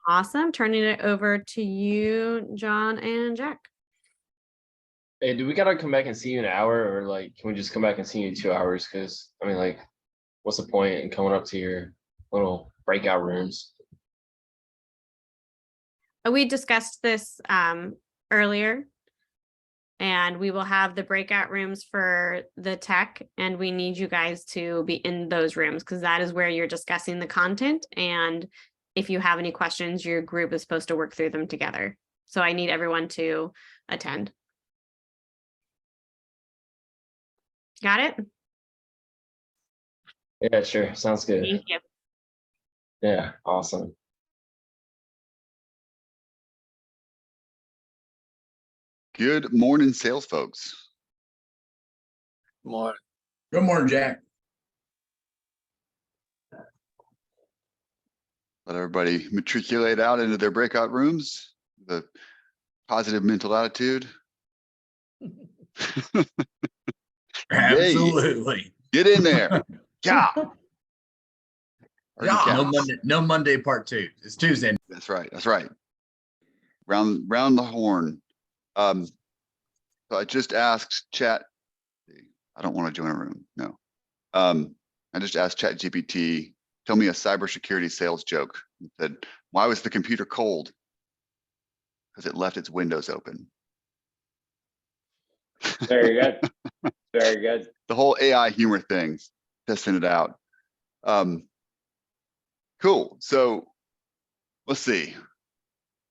Awesome. Turning it over to you, John and Jack. Hey, do we gotta come back and see you in an hour, or like, can we just come back and see you in 2 hours? Because I mean, like, what's the point in coming up to your little breakout rooms? We discussed this earlier, and we will have the breakout rooms for the tech, and we need you guys to be in those rooms because that is where you're discussing the content. And if you have any questions, your group is supposed to work through them together. So I need everyone to attend. Got it? Yeah, sure. Sounds good. Thank you. Yeah, awesome. Good morning, sales folks. Good morning. Good morning, Jack. Let everybody matriculate out into their breakout rooms. The positive mental attitude. Absolutely. Get in there. Yeah. Yeah. No Monday part 2. It's Tuesday. That's right. That's right. Round the horn. So I just asked Chat. I don't want to join a room. No. I just asked Chat GPT, tell me a cybersecurity sales joke. It said, why was the computer cold? Because it left its windows open. Very good. Very good. The whole AI humor thing, testing it out. Cool. So let's see.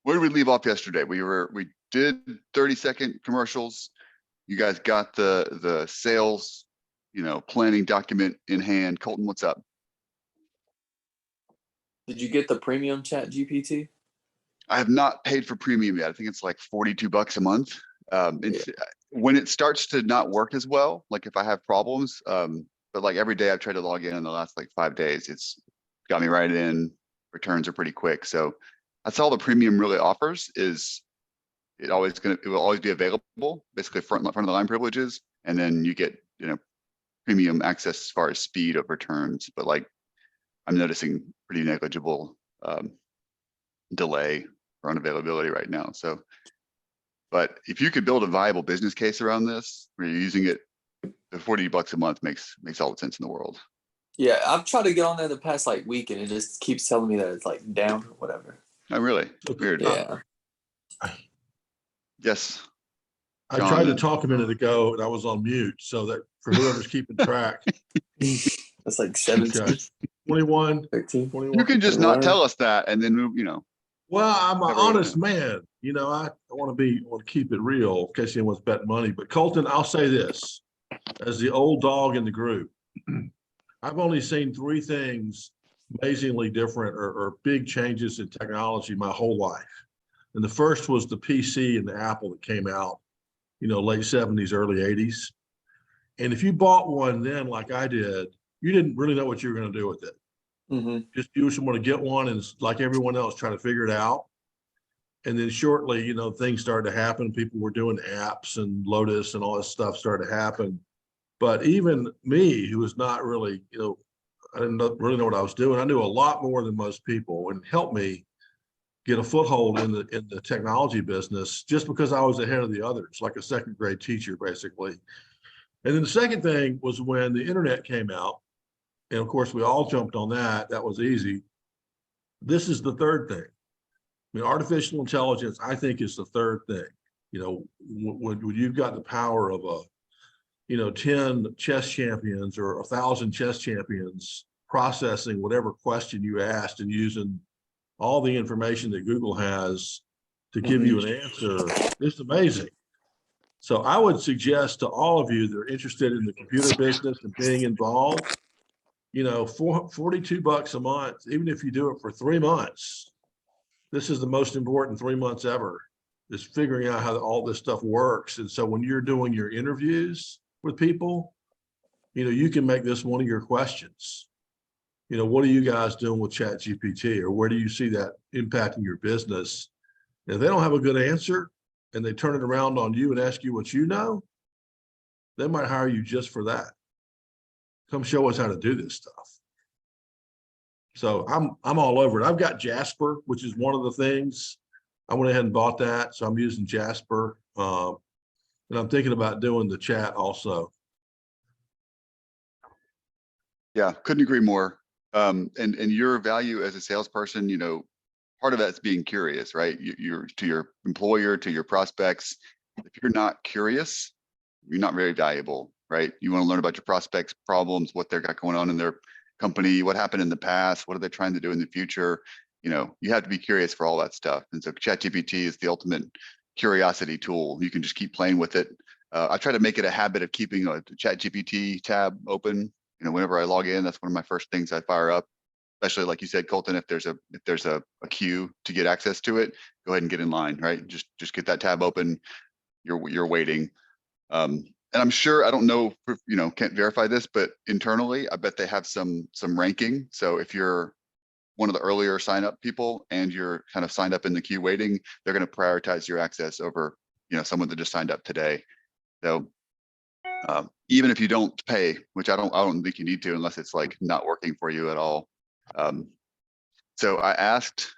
Where did we leave off yesterday? We did 30-second commercials. You guys got the sales, planning document in hand. Colton, what's up? Did you get the premium Chat GPT? I have not paid for premium yet. I think it's like $42 a month. When it starts to not work as well, like if I have problems, but like every day I've tried to log in the last like 5 days, it's got me right in. Returns are pretty quick. So that's all the premium really offers is it will always be available, basically front of the line privileges. And then you get, premium access as far as speed of returns. But like I'm noticing pretty negligible delay or unavailability right now. So, but if you could build a viable business case around this, where you're using it, the $40 a month makes all the sense in the world. Yeah, I've tried to get on there the past like week, and it just keeps telling me that it's like down or whatever. Oh, really? Weird. Yeah. Yes. I tried to talk a minute ago and I was on mute, so that for whoever's keeping track. That's like 17, 21, 13. 21. You can just not tell us that and then move, Well, I'm an honest man. I want to keep it real in case anyone's betting money. But Colton, I'll say this, as the old dog in the group, I've only seen 3 things amazingly different or big changes in technology my whole life. And the first was the PC and the Apple that came out, late 70s, early 80s. And if you bought one then, like I did, you didn't really know what you were going to do with it. Mm-hmm. Just you just want to get one and like everyone else, try to figure it out. And then shortly, things started to happen. People were doing apps and Lotus and all this stuff started to happen. But even me, who was not really, I didn't really know what I was doing. I knew a lot more than most people and helped me get a foothold in the technology business just because I was ahead of the others, like a second grade teacher, basically. And then the second thing was when the internet came out. And of course, we all jumped on that. That was easy. This is the third thing. I mean, artificial intelligence, I think, is the third thing. When you've got the power of 10 chess champions or 1,000 chess champions processing whatever question you asked and using all the information that Google has to give you an answer, it's amazing. So I would suggest to all of you that are interested in the computer business and being involved, $42 a month, even if you do it for 3 months, this is the most important 3 months ever, is figuring out how all this stuff works. And so when you're doing your interviews with people, you can make this one of your questions. What are you guys doing with Chat GPT, or where do you see that impacting your business? And if they don't have a good answer and they turn it around on you and ask you what you know, they might hire you just for that. Come show us how to do this stuff. So I'm all over it. I've got Jasper, which is one of the things. I went ahead and bought that. So I'm using Jasper. And I'm thinking about doing the chat also. Yeah, couldn't agree more. And your value as a salesperson, you know, part of that's being curious, right? You're to your employer, to your prospects. If you're not curious, you're not very valuable, right? You want to learn about your prospects' problems, what they've got going on in their company, what happened in the past, what are they trying to do in the future. You know, you have to be curious for all that stuff. And so ChatGPT is the ultimate curiosity tool. You can just keep playing with it. I try to make it a habit of keeping a ChatGPT tab open. You know, whenever I log in, that's one of my first things I fire up. Especially like you said, Colton, if there's a queue to get access to it, go ahead and get in line, right? Just get that tab open. You're waiting. And I'm sure, I don't know, you know, can't verify this, but internally, I bet they have some ranking. So if you're one of the earlier sign up people and you're kind of signed up in the queue waiting, they're going to prioritize your access over, you know, someone that just signed up today. So even if you don't pay, which I don't think you need to, unless it's like not working for you at all. So I asked,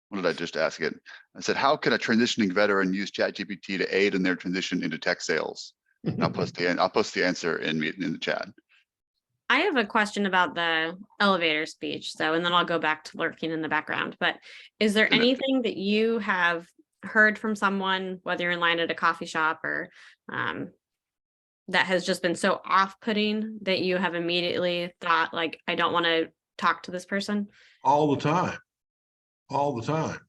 what did I just ask it? I said, how can a transitioning veteran use ChatGPT to aid in their transition into tech sales? And I'll post the answer in the chat. I have a question about the elevator speech. So, and then I'll go back to lurking in the background. But is there anything that you have heard from someone, whether you're in line at a coffee shop or that has just been so off-putting that you have immediately thought, like, I don't want to talk to this person? All the time. All the time.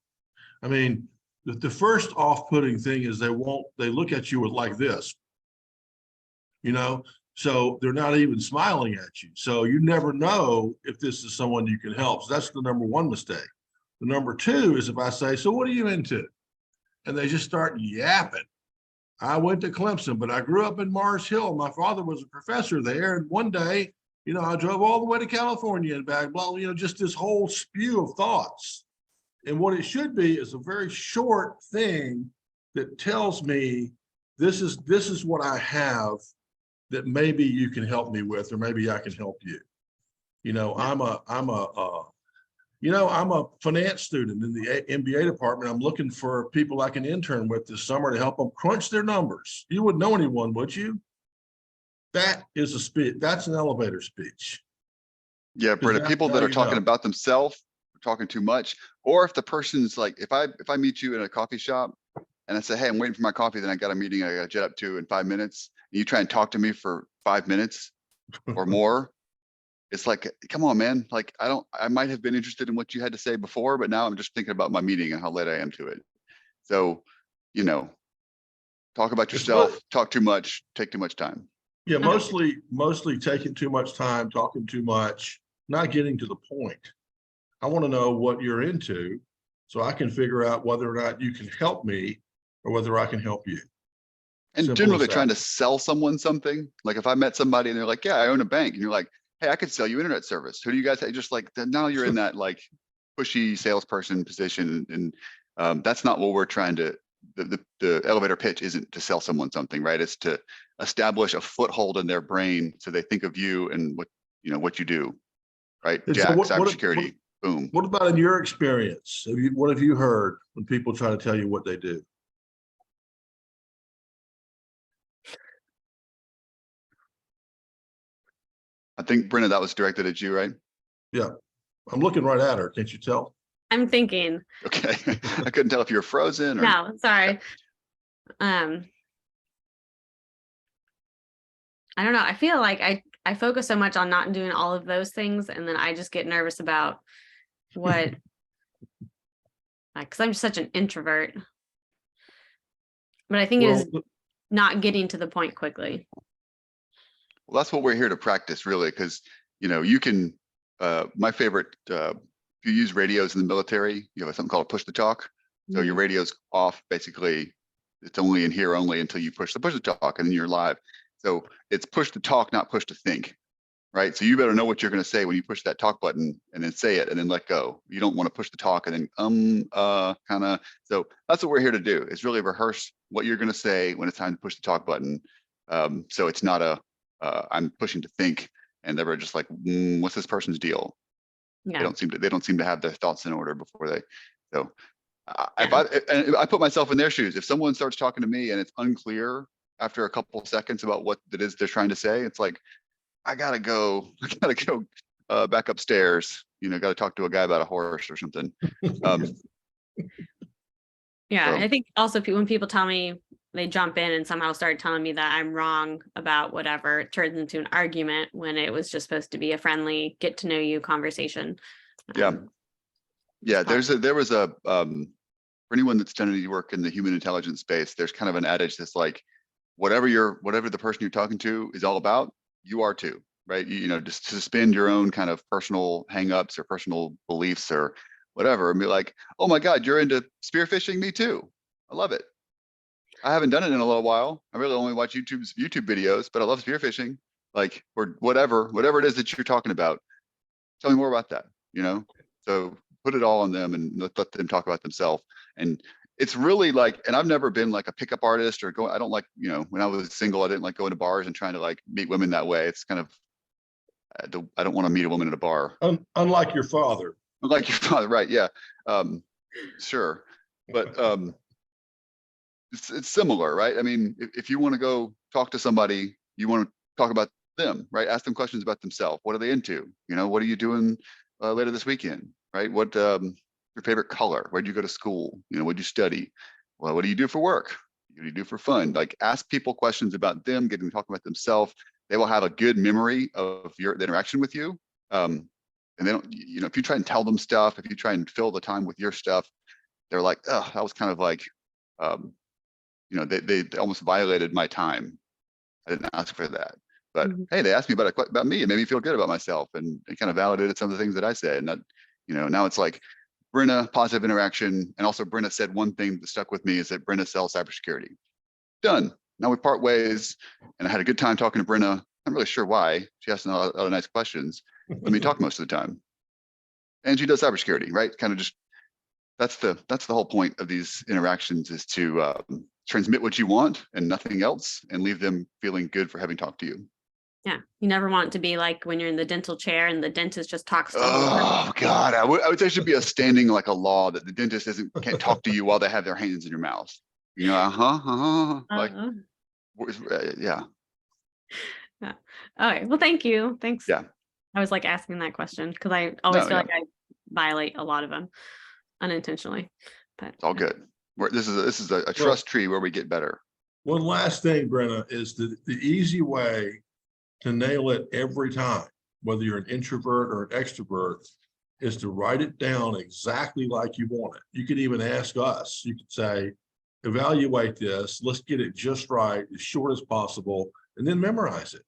I mean, the first off-putting thing is they look at you with like this, you know, so they're not even smiling at you. So you never know if this is someone you can help. So that's the number one mistake. The number two is if I say, so what are you into? And they just start yapping. I went to Clemson, but I grew up in Mars Hill. My father was a professor there. And one day, you know, I drove all the way to California and back, blah, you know, just this whole spew of thoughts. And what it should be is a very short thing that tells me this is what I have that maybe you can help me with, or maybe I can help you. You know, I'm a finance student in the MBA department. I'm looking for people I can intern with this summer to help them crunch their numbers. You wouldn't know anyone, would you? That is a speech. That's an elevator speech. Yeah, Britta, people that are talking about themselves, talking too much, or if the person's like, if I meet you in a coffee shop and I say, hey, I'm waiting for my coffee, then I got a meeting I got to jet up to in 5 minutes, and you try and talk to me for 5 minutes or more, it's like, come on, man. Like, I might have been interested in what you had to say before, but now I'm just thinking about my meeting and how late I am to it. So, you know, talk about yourself, talk too much, take too much time. Yeah, mostly taking too much time, talking too much, not getting to the point. I want to know what you're into so I can figure out whether or not you can help me or whether I can help you. And Simple generally as that. trying to sell someone something. Like if I met somebody and they're like, yeah, I own a bank. And you're like, hey, I could sell you internet service. Who do you guys have? Just like, now you're in that like pushy salesperson position. And that's not what we're trying to, the elevator pitch isn't to sell someone something, right? It's to establish a foothold in their brain so they think of you and what you do, right? And Jack, so cybersecurity, boom. What about in your experience? What have you heard when people try to tell you what they do? I think, Brenna, that was directed at you, right? Yeah, I'm looking right at her. Can't you tell? I'm thinking. Okay. I couldn't tell if you were frozen or. No, sorry. I don't know. I feel like I focus so much on not doing all of those things, and then I just get nervous about what, because I'm such an introvert. But I think it is not getting to the point quickly. Well, that's what we're here to practice, really, because you can. My favorite, if you use radios in the military, you have something called push to talk. So your radio's off, basically. It's only in here only until you push to talk, and then you're live. So it's push to talk, not push to think, right? So you better know what you're going to say when you push that talk button, and then say it, and then let go. You don't want to push the talk and then kind of. So that's what we're here to do. Is really rehearse what you're going to say when it's time to push the talk button. So it's not I'm pushing to think, and they're just like, what's this person's deal? They Yeah. don't seem to have their thoughts in order before they, so. Yeah. If I put myself in their shoes, if someone starts talking to me and it's unclear after a couple of seconds about what it is they're trying to say, it's like, I gotta go back upstairs, gotta talk to a guy about a horse or something. Yeah. So- I think also when people tell me they jump in and somehow start telling me that I'm wrong about whatever, it turns into an argument when it was just supposed to be a friendly get to know you conversation. Yeah. Yeah, part- there was a for anyone that's done any work in the human intelligence space, there's kind of an adage that's like, whatever the person you're talking to is all about, you are too, right? Just suspend your own kind of personal hangups or personal beliefs or whatever, and be like, oh my God, you're into spearfishing? Me too. I love it. I haven't done it in a little while. I really only watch YouTube videos, but I love spearfishing, like, or whatever it is that you're talking about. Tell me more about that, So put it all on them and let them talk about themselves. And it's really like, and I've never been like a pickup artist or I don't like, when I was single, I didn't like going to bars and trying to like meet women that way. It's kind of, I don't want to meet a woman at a bar. Unlike your father. Like your father, right? Yeah. Sure. But it's similar, right? I mean, if you want to go talk to somebody, you want to talk about them, right? Ask them questions about themselves. What are they into? What are you doing later this weekend, right? What your favorite color? Where'd you go to school? What'd you study? Well, what do you do for work? What do you do for fun? Like, ask people questions about them, get them to talk about themselves. They will have a good memory of the interaction with you. And they don't, if you try and tell them stuff, if you try and fill the time with your stuff, they're like, oh, that was kind of like, they almost violated my time. I didn't ask for that. But hey, they asked me about me. It made me feel good about myself, and it kind of validated some of the things that I said. And that, now it's like Brenna, positive interaction. And also Brenna said one thing that stuck with me is that Brenna sells cybersecurity. Done. Now we part ways, and I had a good time talking to Brenna. I'm really sure why. She asked a lot of nice questions. Let me talk most of the time. And she does cybersecurity, right? Kind of just, that's the whole point of these interactions, is to transmit what you want and nothing else, and leave them feeling good for having talked to you. Yeah. You never want it to be like when you're in the dental chair and the dentist just talks. The whole time. Oh God, I would say there should be a standing, like a law, that the dentist can't talk to you while they have their hands in your mouth. Like, yeah. Yeah. Okay. Well, thank you. Thanks. Yeah. I was like asking that question because I always No, feel yeah. like I violate a lot of them unintentionally. But It's all good. This is a trust tree where we get better. One last thing, Brenna, is the easy way to nail it every time, whether you're an introvert or an extrovert, is to write it down exactly like you want it. You could even ask us. You could say, evaluate this. Let's get it just right, as short as possible, and then memorize it.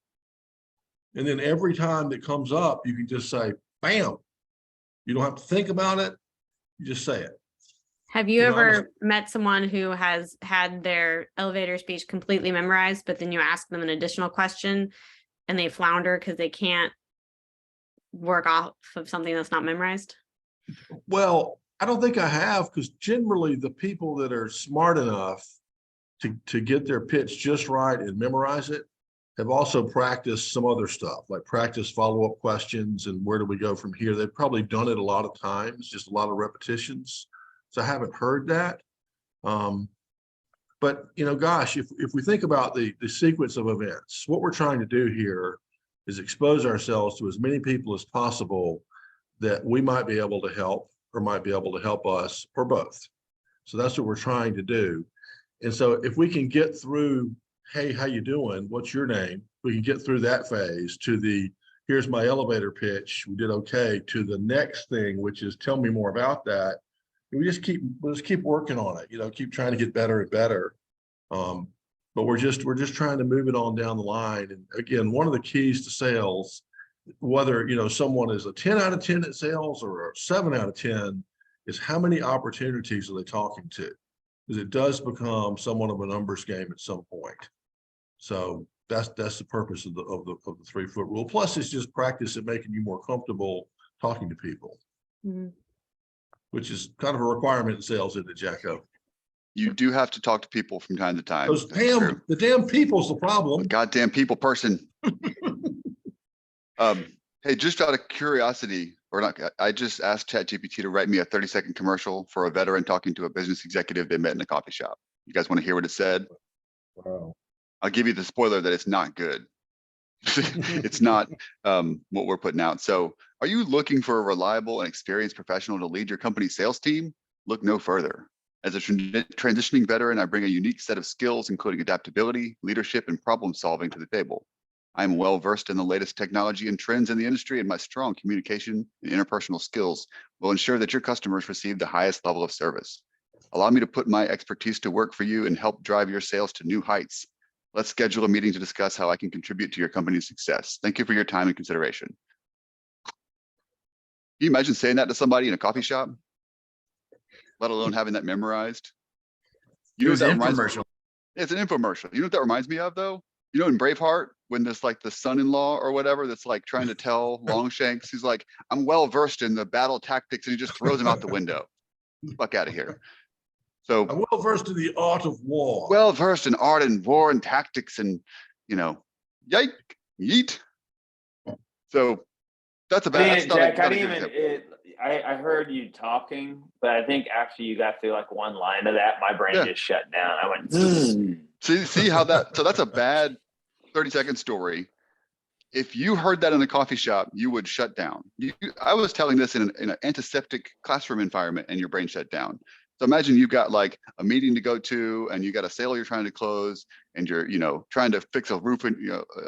And then every time that comes up, you can just say, bam. You don't have to think about it. You just say it. have you You know, ever met someone who has had their elevator speech completely memorized, but then you ask them an additional question and they flounder because they can't work off of something that's not memorized? Well, I don't think I have, because generally the people that are smart enough to get their pitch just right and memorize it have also practiced some other stuff, like practice follow-up questions and where do we go from here. They've probably done it a lot of times, just a lot of repetitions. So I haven't heard that. But, gosh, if we think about the sequence of events, what we're trying to do here is expose ourselves to as many people as possible that we might be able to help or might be able to help us, or both. So that's what we're trying to do. And so if we can get through, hey, how you doing? What's your name? We can get through that phase to the, here's my elevator pitch, we did okay, to the next thing, which is tell me more about that. We'll just keep working on it, keep trying to get better and better. But we're just trying to move it on down the line. And again, one of the keys to sales, whether someone is a 10 out of 10 at sales or a 7 out of 10, is how many opportunities are they talking to? Because it does become somewhat of a numbers game at some point. So that's the purpose of the 3-foot rule. Plus, it's just practice at making you more comfortable talking to people, which is kind of a requirement in sales, isn't it, Jacko? You do have to talk to people from time to time. The damn people's the problem. Goddamn people person. Hey, just out of curiosity, or not, I just asked ChatGPT to write me a 30-second commercial for a veteran talking to a business executive they met in a coffee shop. You guys want to hear what it said? Wow. I'll give you the spoiler that it's not good. It's not what we're putting out. So are you looking for a reliable and experienced professional to lead your company's sales team? Look no further. As a transitioning veteran, I bring a unique set of skills, including adaptability, leadership, and problem solving to the table. I'm well versed in the latest technology and trends in the industry, and my strong communication and interpersonal skills will ensure that your customers receive the highest level of service. Allow me to put my expertise to work for you and help drive your sales to new heights. Let's schedule a meeting to discuss how I can contribute to your company's success. Thank you for your time and consideration. Can you imagine saying that to somebody in a coffee shop? Let alone having that memorized. You It know was what an that reminds me? infomercial. It's an infomercial. You know what that reminds me of though? You know, in Braveheart, when there's like the son-in-law or whatever that's like trying to tell Longshanks, he's like, I'm well versed in the battle tactics, and he just throws him out the window. Fuck out of here. So I'm well versed in the art of war. well versed in art and war and tactics, and you know, yeet. So that's a bad. That's not Jack, a I good didn't even. example. I heard you talking, but I think after you got through like one line of that, my brain Yeah. just shut down. I went. See how that? So that's a bad 30-second story. If you heard that in a coffee shop, you would shut down. I was telling this in an antiseptic classroom environment, and your brain shut down. So imagine you've got like a meeting to go to, and you got a sale you're trying to close, and you're, you know, trying to fix a roof, and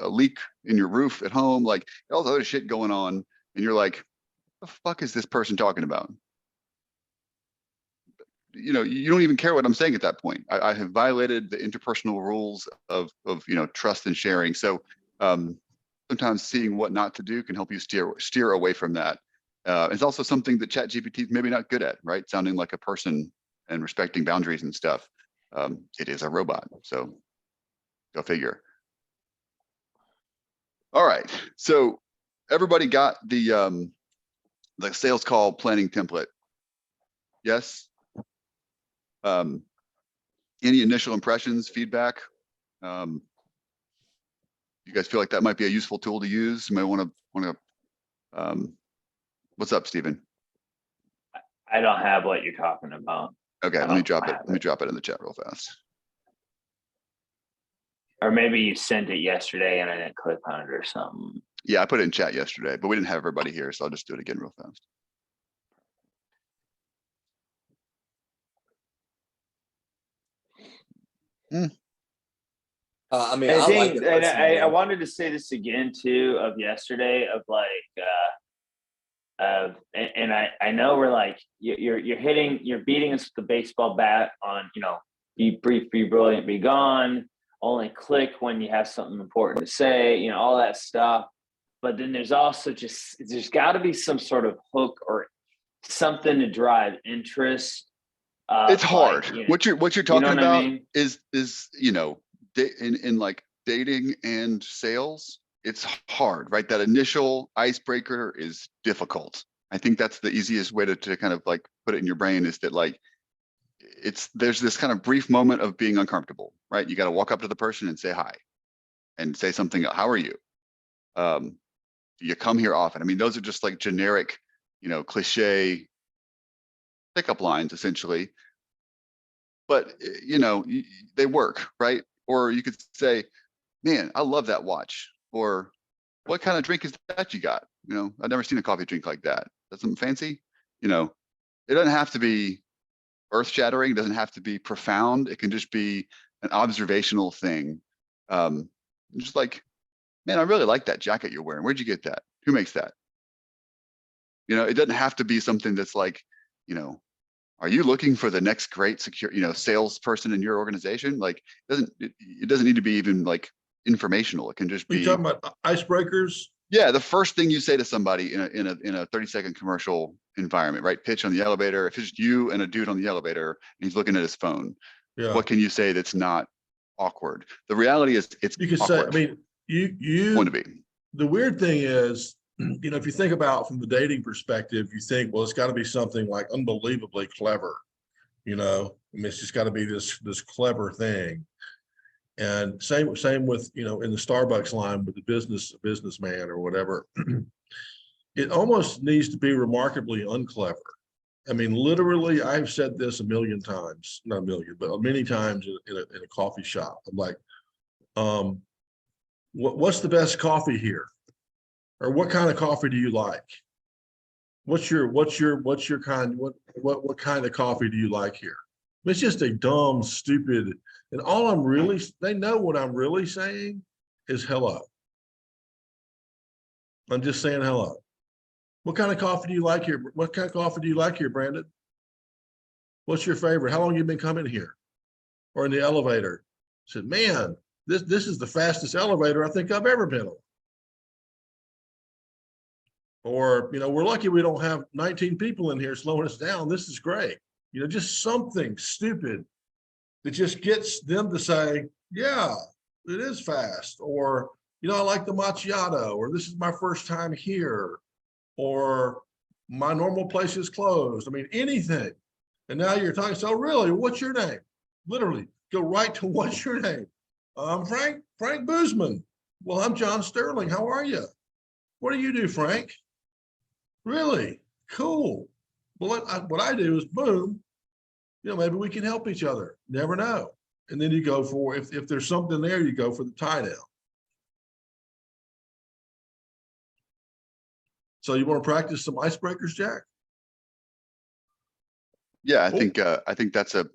a leak in your roof at home, like all the other shit going on, and you're like, "The fuck is this person talking about?" You know, you don't even care what I'm saying at that point. I have violated the interpersonal rules of trust and sharing. So sometimes seeing what not to do can help you steer away from that. It's also something that ChatGPT is maybe not good at, right? Sounding like a person and respecting boundaries and stuff. It is a robot, so go figure. All right, so everybody got the sales call planning template? Yes. Any initial impressions, feedback? You guys feel like that might be a useful tool to use? You might want to. What's up, Stephen? I don't have what you're talking about. Okay, let me drop it. Let me drop it in the chat real fast. Or maybe you sent it yesterday and I didn't click on it or something. Yeah, I put it in chat yesterday, but we didn't have everybody here, so I'll just do it again real fast. I mean, And I like it and personally. I wanted to say this again too of yesterday of like and I know we're like you're beating us with the baseball bat on, you know, be brief, be brilliant, be gone, only click when you have something important to say, you know, all that stuff. But then there's also there's got to be some sort of hook or something to drive interest. It's hard. Like, you know, What you're talking what about I mean? is you know, in like dating and sales, it's hard, right? That initial icebreaker is difficult. I think that's the easiest way to kind of like put it in your brain, is that like there's this kind of brief moment of being uncomfortable, right? You got to walk up to the person and say hi and say something. How are you? You come here often? I mean, those are just like generic, you know, cliche pickup lines essentially, but you know, they work, right? Or you could say, man, I love that watch. Or what kind of drink is that you got? You know, I've never seen a coffee drink like that. That's something fancy. You know, it doesn't have to be earth shattering. It doesn't have to be profound. It can just be an observational thing. Just like, man, I really like that jacket you're wearing. Where'd you get that? Who makes that? You know, it doesn't have to be something that's like, you know, are you looking for the next great salesperson in your organization? Like, it doesn't need to be even like informational. It can just You be. talking about icebreakers? Yeah, the first thing you say to somebody in a 30-second commercial environment, right? Pitch on the elevator. If it's just you and a dude on the elevator and he's looking at his phone, Yeah. what can you say that's not awkward? The reality is it's You could awkward. say, I mean, you Want to be. the weird thing is, you know, if you think about from the dating perspective, you think, well, it's got to be something like unbelievably clever, you know. I mean, it's just got to be this clever thing. And same with, you know, in the Starbucks line with the businessman or whatever. it almost needs to be remarkably unclever. I mean, literally, I've said this a million times, not a million, but many times in a coffee shop. I'm like, what's the best coffee here? Or what kind of coffee do you like? What's your kind, what kind of coffee do you like here? It's just a dumb, stupid, and all I'm really, they know what I'm really saying is hello. I'm just saying hello. What kind of coffee do you like here? What kind of coffee do you like here, Brandon? What's your favorite? How long have you been coming here? Or in the elevator? I said, man, this is the fastest elevator I think I've ever been on. Or, you know, we're lucky we don't have 19 people in here slowing us down. This is great. You know, just something stupid that just gets them to say, yeah, it is fast. Or, you know, I like the macchiato, or this is my first time here, or my normal place is closed. I mean, anything. And now you're talking, so really, what's your name? Literally, go right to what's your name? Frank Boozman. Well, I'm John Sterling. How are you? What do you do, Frank? Really? Cool. Well, what I do is boom, you know, maybe we can help each other. Never know. And then you go for, if there's something there, you go for the tie down. So you want to practice some icebreakers, Jack? Yeah, I Cool. think that's a,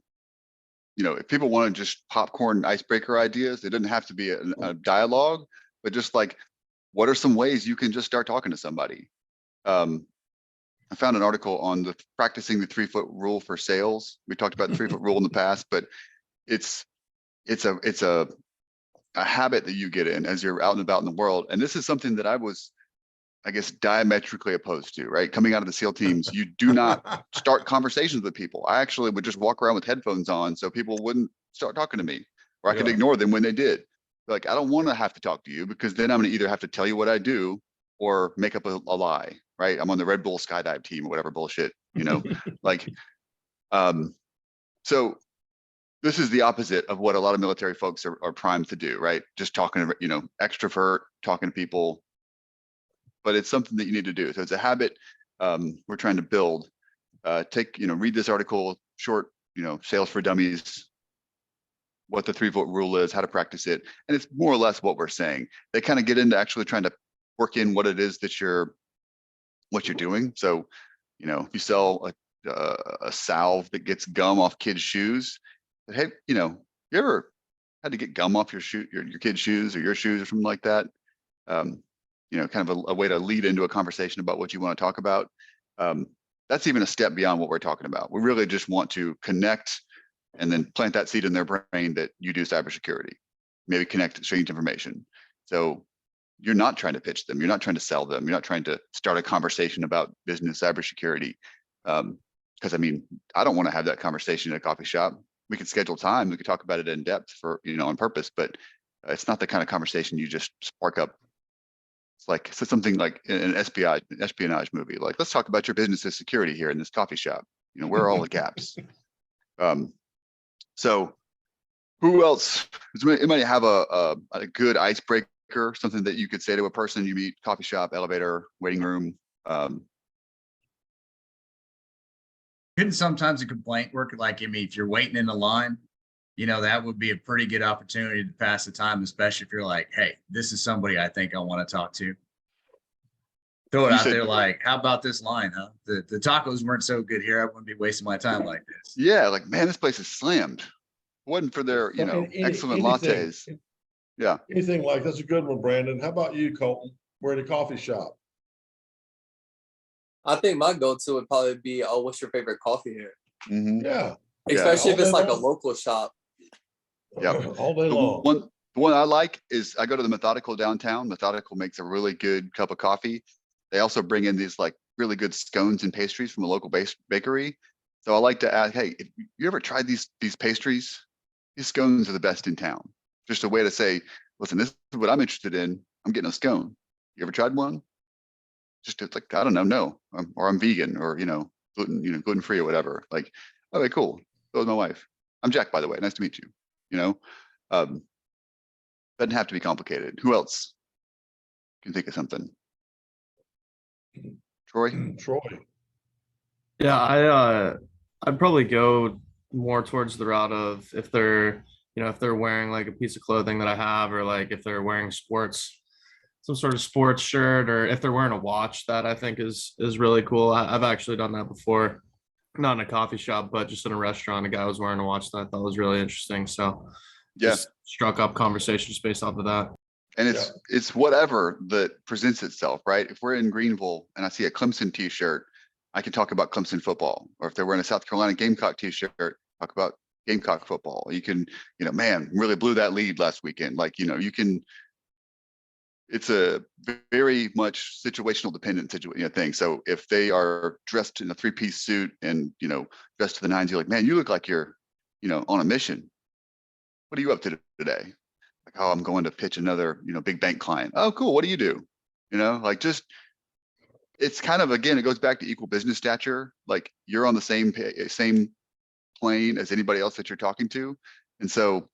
you know, if people want to just popcorn icebreaker ideas, it doesn't have to be a dialogue, but just like, what are some ways you can just start talking to somebody? I found an article on the practicing the 3-foot rule for sales. We talked about the 3-foot rule in the past, but it's a habit that you get in as you're out and about in the world. And this is something that I was, I guess, diametrically opposed to, right? Coming out of the SEAL teams, you do not start conversations with people. I actually would just walk around with headphones on so people wouldn't start talking to me, or I could Yeah. ignore them when they did. Like, I don't want to have to talk to you, because then I'm going to either have to tell you what I do or make up a lie, right? I'm on the Red Bull skydive team or whatever bullshit, you know, like, so this is the opposite of what a lot of military folks are primed to do, right? Just talking, you know, extrovert, talking to people, but it's something that you need to do. So it's a habit we're trying to build. Read this article, short, you know, Sales for Dummies, what the 3-foot rule is, how to practice it. And it's more or less what we're saying. They kind of get into actually trying to work in what it is that what you're doing. So, you know, if you sell a salve that gets gum off kids' shoes, but hey, you know, you ever had to get gum off your kid's shoes or your shoes or something like that? You know, kind of a way to lead into a conversation about what you want to talk about. That's even a step beyond what we're talking about. We really just want to connect and then plant that seed in their brain that you do cybersecurity, maybe connect exchange information. So you're not trying to pitch them. You're not trying to sell them. You're not trying to start a conversation about business cybersecurity. Because I mean, I don't want to have that conversation at a coffee shop. We could schedule time. We could talk about it in depth for, you know, on purpose, but it's not the kind of conversation you just spark up. It's like, so something like an espionage movie. Like, let's talk about your business's security here in this coffee shop. You know, where are all the gaps? So who else? Does anybody have a good icebreaker, something that you could say to a person you meet, coffee shop, elevator, waiting room? Couldn't sometimes a complaint work? Like, I mean, if you're waiting in the line, you know, that would be a pretty good opportunity to pass the time, especially if you're like, hey, this is somebody I think I want to talk to. Throw it out there like, how about this line, huh? The tacos weren't so good here. I wouldn't be wasting my time like this. Yeah, like, man, this place is slammed. It wasn't for their, you know, excellent lattes. Yeah. Anything like that's a good one, Brandon. How about you, Colton? We're in a coffee shop. I think my go-to would probably be, oh, what's your favorite coffee here? Mm-hmm. Yeah. Especially Yeah, if it's like long. a local shop. Yep. All day long. The one I like is I go to the Methodical downtown. Methodical makes a really good cup of coffee. They also bring in these like really good scones and pastries from a local bakery. So I like to ask, hey, if you ever tried these pastries? These scones are the best in town. Just a way to say, listen, this is what I'm interested in. I'm getting a scone. You ever tried one? Just it's like, I don't know, no, or I'm vegan, or, you know, gluten free or whatever. Like, okay, cool. So is my wife. I'm Jack, by the way. Nice to meet you. You know, doesn't have to be complicated. Who else can think of something? Troy? Troy. Yeah, I'd probably go more towards the route of if they're, if they're wearing like a piece of clothing that I have, or like if they're wearing some sort of sports shirt, or if they're wearing a watch that I think is really cool. I've actually done that before, not in a coffee shop, but just in a restaurant. A guy was wearing a watch that I thought was really interesting. So Yeah. just struck up conversations based off of that. And it's whatever that presents itself, right? If we're in Greenville and I see a Clemson t-shirt, I can talk about Clemson football. Or if they're wearing a South Carolina Gamecock t-shirt, talk about Gamecock football. You can, man, really blew that lead last weekend. Like, you can, it's a very much situational dependent thing. So if they are dressed in a 3-piece suit and, dressed to the nines, you're like, man, you look like you're, on a mission. What are you up to today? Like, oh, I'm going to pitch another, big bank client. Oh, cool. What do you do? It's kind of, again, it goes back to equal business stature. Like, you're on the same plane as anybody else that you're talking to. And so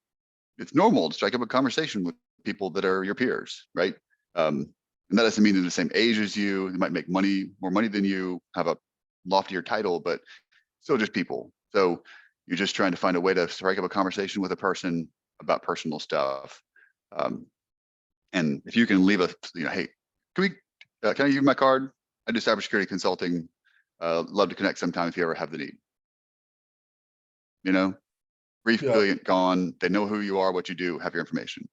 it's normal to strike up a conversation with people that are your peers, right? And that doesn't mean they're the same age as you. They might make more money than you, have a loftier title, but still just people. So you're just trying to find a way to strike up a conversation with a person about personal stuff. And if you can leave a, hey, can I use my card? I do cybersecurity consulting. Love to connect sometime if you ever have the need. Brief, brilliant, gone. They know who you are, what you do, have your information.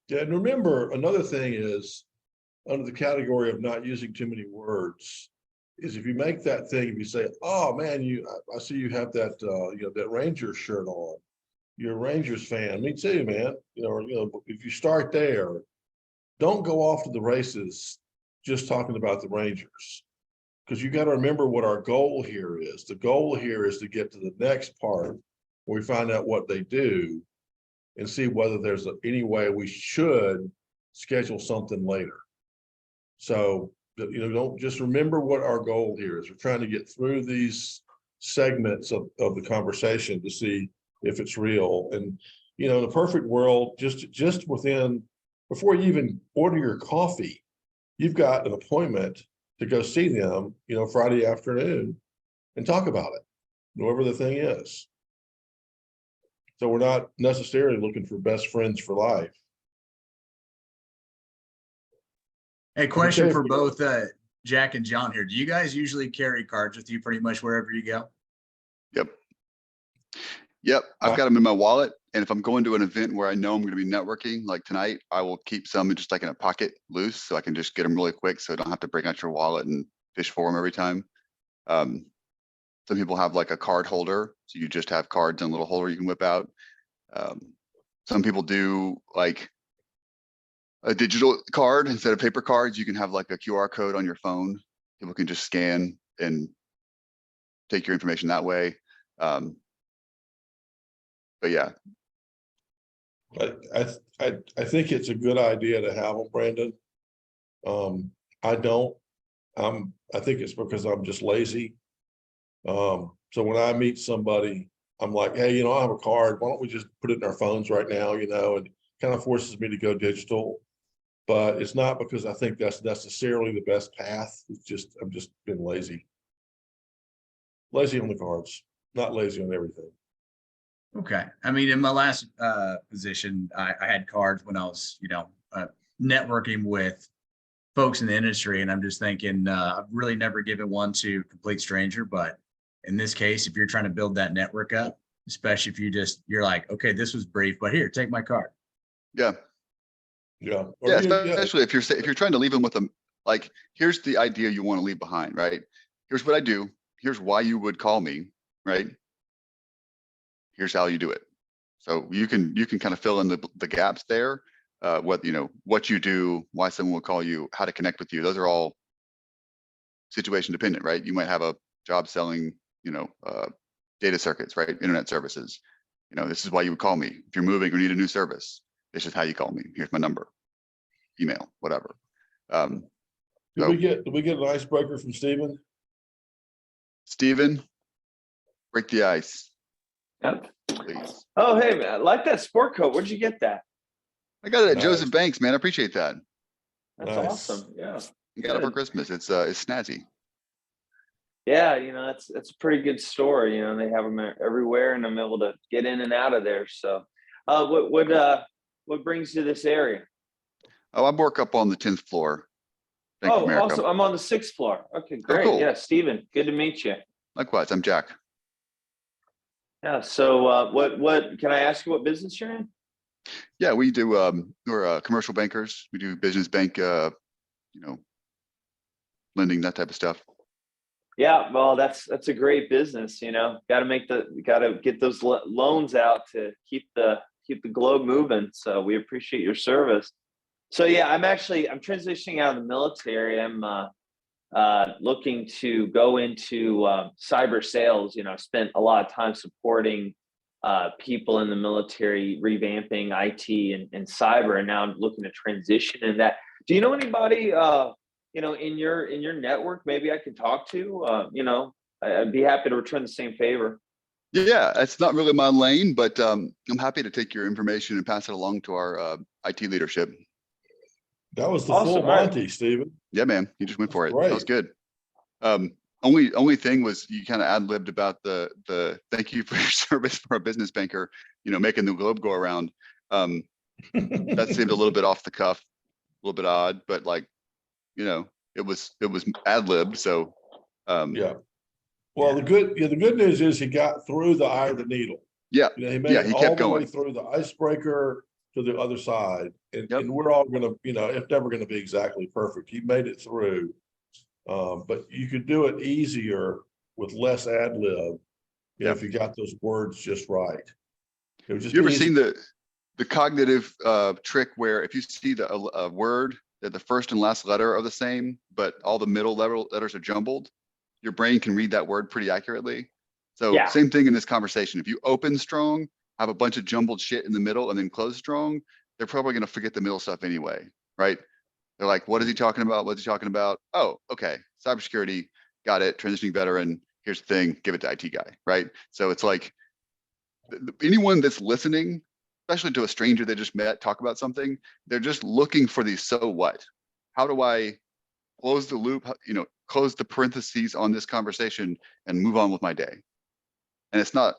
Yeah, and remember, another thing is, under the category of not using too many words, is if you make that thing, if you say, oh man, I see you have that that Rangers shirt on. You're a Rangers fan. Me too, man. If you start there, don't go off to the races just talking about the Rangers. Because you got to remember what our goal here is. The goal here is to get to the next part where we find out what they do and see whether there's any way we should schedule something later. So, don't just remember what our goal here is. We're trying to get through these segments of the conversation to see if it's real. And, in the perfect world, just within, before you even order your coffee, you've got an appointment to go see them, Friday afternoon and talk about it, whatever the thing is. So we're not necessarily looking for best friends for life. Hey, question for both Jack and John here. Do you guys usually carry cards with you pretty much wherever you go? Yep. I've got them in my wallet. And if I'm going to an event where I know I'm going to be networking, like tonight, I will keep some just like in a pocket loose so I can just get them really quick so I don't have to bring out your wallet and fish for them every time. Some people have like a card holder. So you just have cards in a little holder you can whip out. Some people do like a digital card instead of paper cards. You can have like a QR code on your phone. People can just scan and take your information that way. But yeah. I think it's a good idea to have them, Brandon. I don't. I think it's because I'm just lazy. So when I meet somebody, I'm like, hey, I have a card. Why don't we just put it in our phones right now? And kind of forces me to go digital. But it's not because I think that's necessarily the best path. It's just I'm just been lazy. Lazy on the cards, not lazy on everything. Okay. I mean, in my last position, I had cards when I was, networking with folks in the industry. And I'm just thinking, I've really never given one to a complete stranger. But in this case, if you're trying to build that network up, especially if you're like, okay, this was brief, but here, take my card. Yeah. Yeah. Yeah, especially if you're trying to leave them with them, like, here's the idea you want to leave behind, right? Here's what I do. Here's why you would call me, right? Here's how you do it. So you can kind of fill in the gaps there. What you do, why someone will call you, how to connect with you. Those are all situation dependent, right? You might have a job selling, data circuits, right? Internet services. This is why you would call me. If you're moving or need a new service, this is how you call me. Here's my number, email, whatever. Did we get an icebreaker from Steven? Steven, break the ice. Yep. Please. Oh, hey, man, I like that sport coat. Where'd you get that? I got it at Nice. Joseph Banks, man. I appreciate that. That's Nice. awesome. Yeah. You got it for Good. Christmas. It's snazzy. Yeah, that's a pretty good store. They have them everywhere, and I'm able to get in and out of there. So, what brings you to this area? Oh, I work up on the 10th floor, Bank of Oh, America. awesome! I'm on the 6th floor. Okay, Oh, great. cool. Yeah, Steven, good to meet you. Likewise, I'm Jack. Yeah. So, what can I ask you? What business you're in? Yeah, we do. We're commercial bankers. We do business bank, lending, that type of stuff. Yeah, well, that's a great business. Got to get those loans out to keep the globe moving. So we appreciate your service. So yeah, I'm transitioning out of the military. I'm looking to go into cyber sales. I've spent a lot of time supporting people in the military, revamping IT and cyber, and now I'm looking to transition in that. Do you know anybody in your network maybe I could talk to? I'd be happy to return the same favor. Yeah, it's not really my lane, but I'm happy to take your information and pass it along to our IT leadership. That was the Awesome, full all right. Monty, Steven. Yeah, man, you just went for it. Great. That was good. Only thing was you kind of ad-libbed about the thank you for your service for a business banker, making the globe go around. That seemed a little bit off the cuff, a little bit odd, but it was ad-libbed. So Yeah. Well, the good news is he got through the eye of the needle. yeah, He made yeah, it he all kept the way going. through the icebreaker to the other side. And, Yep. and we're all gonna, it's never gonna be exactly perfect. He made it through. But you could do it easier with less ad lib Yep. if you got those words just right. It was just You ever easy. seen the cognitive trick where if you see a word that the first and last letter are the same, but all the middle letters are jumbled, your brain can read that word pretty accurately. So Yeah. same thing in this conversation. If you open strong, have a bunch of jumbled shit in the middle, and then close strong, they're probably going to forget the middle stuff anyway, right? They're like, what is he talking about? What's he talking about? Oh, okay. Cybersecurity, got it. Transitioning veteran. Here's the thing, give it to IT guy, right? So it's like anyone that's listening, especially to a stranger they just met, talk about something, they're just looking for the so what? How do I close the loop, close the parentheses on this conversation and move on with my day? And it's not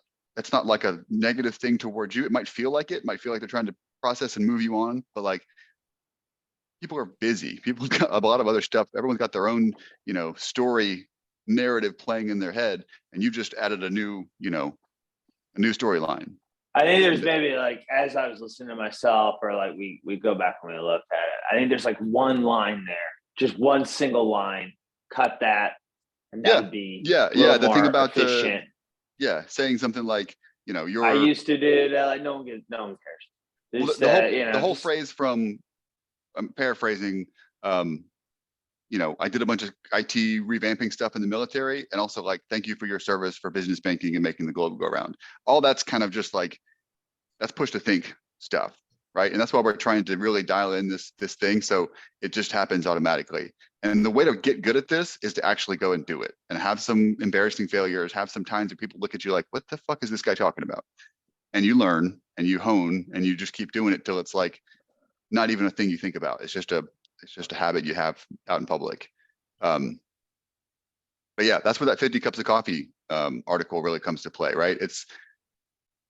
like a negative thing towards you. It might feel like it might feel like they're trying to process and move you on, but like people are busy. People got a lot of other stuff. Everyone's got their own, story narrative playing in their head, and you just added a new storyline. I think there's maybe as I was listening to myself, or we go back and we looked at it, I think there's one line there, just one single line, cut that, and that would be the thing about efficient. Saying something like, I used to do that, no one cares. Well, the whole phrase from, I'm paraphrasing, I did a bunch of IT revamping stuff in the military, and also thank you for your service for business banking and making the globe go around. All that's kind of just that's push to think stuff, right? And that's why we're trying to really dial in this thing, so it just happens automatically. And the way to get good at this is to actually go and do it, and have some embarrassing failures, have some times that people look at you like, what the fuck is this guy talking about? And you learn and you hone and you just keep doing it till it's not even a thing you think about. It's just a habit you have out in public. But yeah, that's where that 50 cups of coffee article really comes to play, right? It's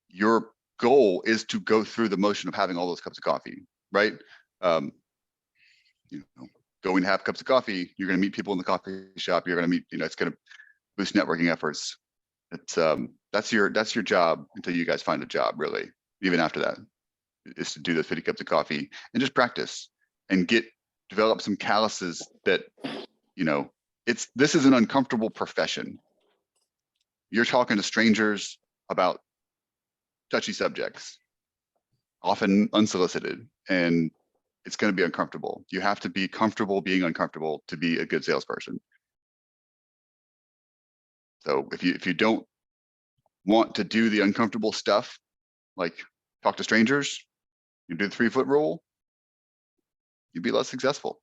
your goal is to go through the motion of having all those cups of coffee, right? Going to have cups of coffee, you're going to meet people in the coffee shop. You're going to meet, it's going to boost networking efforts. It's that's your job until you guys find a job, really. Even after that, is to do the 50 cups of coffee and just practice and develop some calluses that, this is an uncomfortable profession. You're talking to strangers about touchy subjects, often unsolicited, and it's going to be uncomfortable. You have to be comfortable being uncomfortable to be a good salesperson. So if you don't want to do the uncomfortable stuff, like talk to strangers, you do the 3-foot rule, you'd be less successful.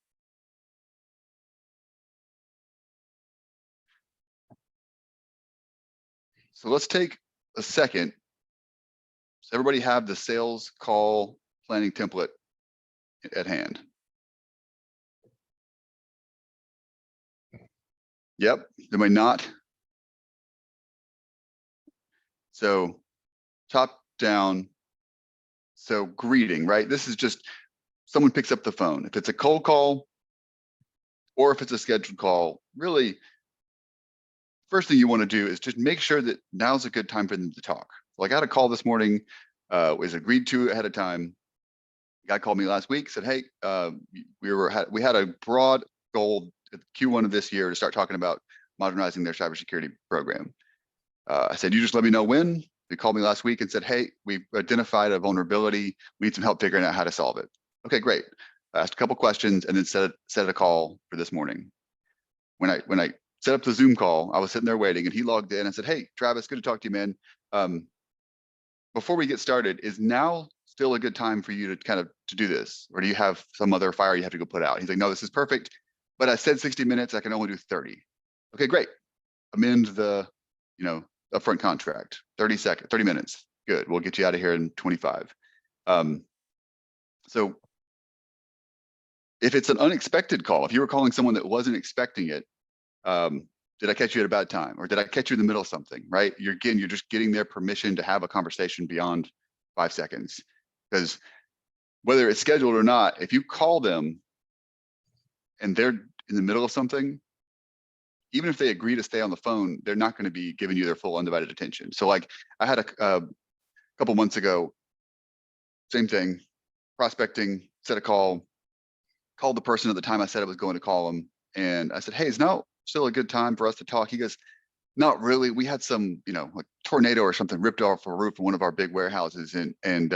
So let's take a second. Does everybody have the sales call planning template at hand? Yep, am I not? So top down. So greeting, right? This is just someone picks up the phone. If it's a cold call or if it's a scheduled call, really, first thing you want to do is just make sure that now's a good time for them to talk. Like I had a call this morning, was agreed to ahead of time. A guy called me last week, said, hey, we had a broad goal at Q1 of this year to start talking about modernizing their cybersecurity program. I said, you just let me know when. They called me last week and said, hey, we've identified a vulnerability. We need some help figuring out how to solve it. Okay, great. I asked a couple questions and then set a call for this morning. When I set up the Zoom call, I was sitting there waiting and he logged in and said, hey, Travis, good to talk to you, man. Before we get started, is now still a good time for you to do this? Or do you have some other fire you have to go put out? He's like, no, this is perfect. But I said 60 minutes, I can only do 30. Okay, great. Amend the, upfront contract, 30 minutes. Good, we'll get you out of here in 25. So if it's an unexpected call, if you were calling someone that wasn't expecting it, did I catch you at a bad time? Or did I catch you in the middle of something, right? You're just getting their permission to have a conversation beyond 5 seconds. Because whether it's scheduled or not, if you call them and they're in the middle of something, even if they agree to stay on the phone, they're not going to be giving you their full undivided attention. So like I had a couple months ago, same thing, prospecting, set a call, called the person at the time I said I was going to call them. And I said, hey, is now still a good time for us to talk? He goes, not really. We had some, like tornado or something ripped off a roof of one of our big warehouses. And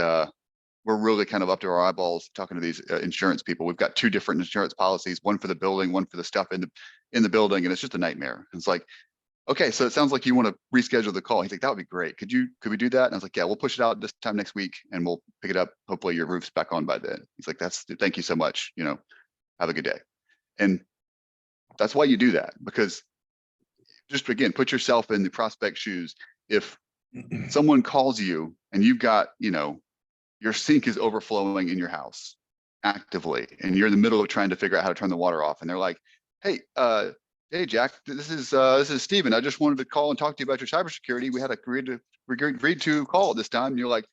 we're really kind of up to our eyeballs talking to these insurance people. We've got 2 different insurance policies, one for the building, one for the stuff in the building. And it's just a nightmare. And it's like, okay, so it sounds like you want to reschedule the call. He's like, that would be great. Could we do that? And I was like, yeah, we'll push it out this time next week and we'll pick it up. Hopefully your roof's back on by then. He's like, thank you so much. Have a good day. And that's why you do that, because just again, put yourself in the prospect shoes. If someone calls you and you've got, your sink is overflowing in your house actively, and you're in the middle of trying to figure out how to turn the water off. And they're like, hey, Jack, this is Steven. I just wanted to call and talk to you about your cybersecurity. We had agreed to call at this time. And you're like,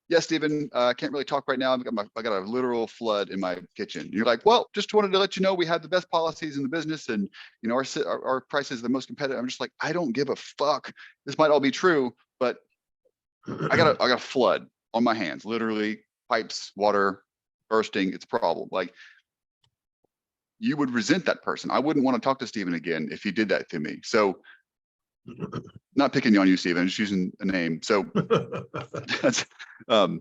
yes, Steven, I can't really talk right now. I got a literal flood in my kitchen. And you're like, well, just wanted to let you know we have the best policies in the business, and our price is the most competitive. I'm just like, I don't give a fuck. This might all be true, but I got a flood on my hands, literally pipes, water bursting. It's a problem. Like, you would resent that person. I wouldn't want to talk to Steven again if he did that to me. So not picking on you, Steven, I'm just using a name. So that's, does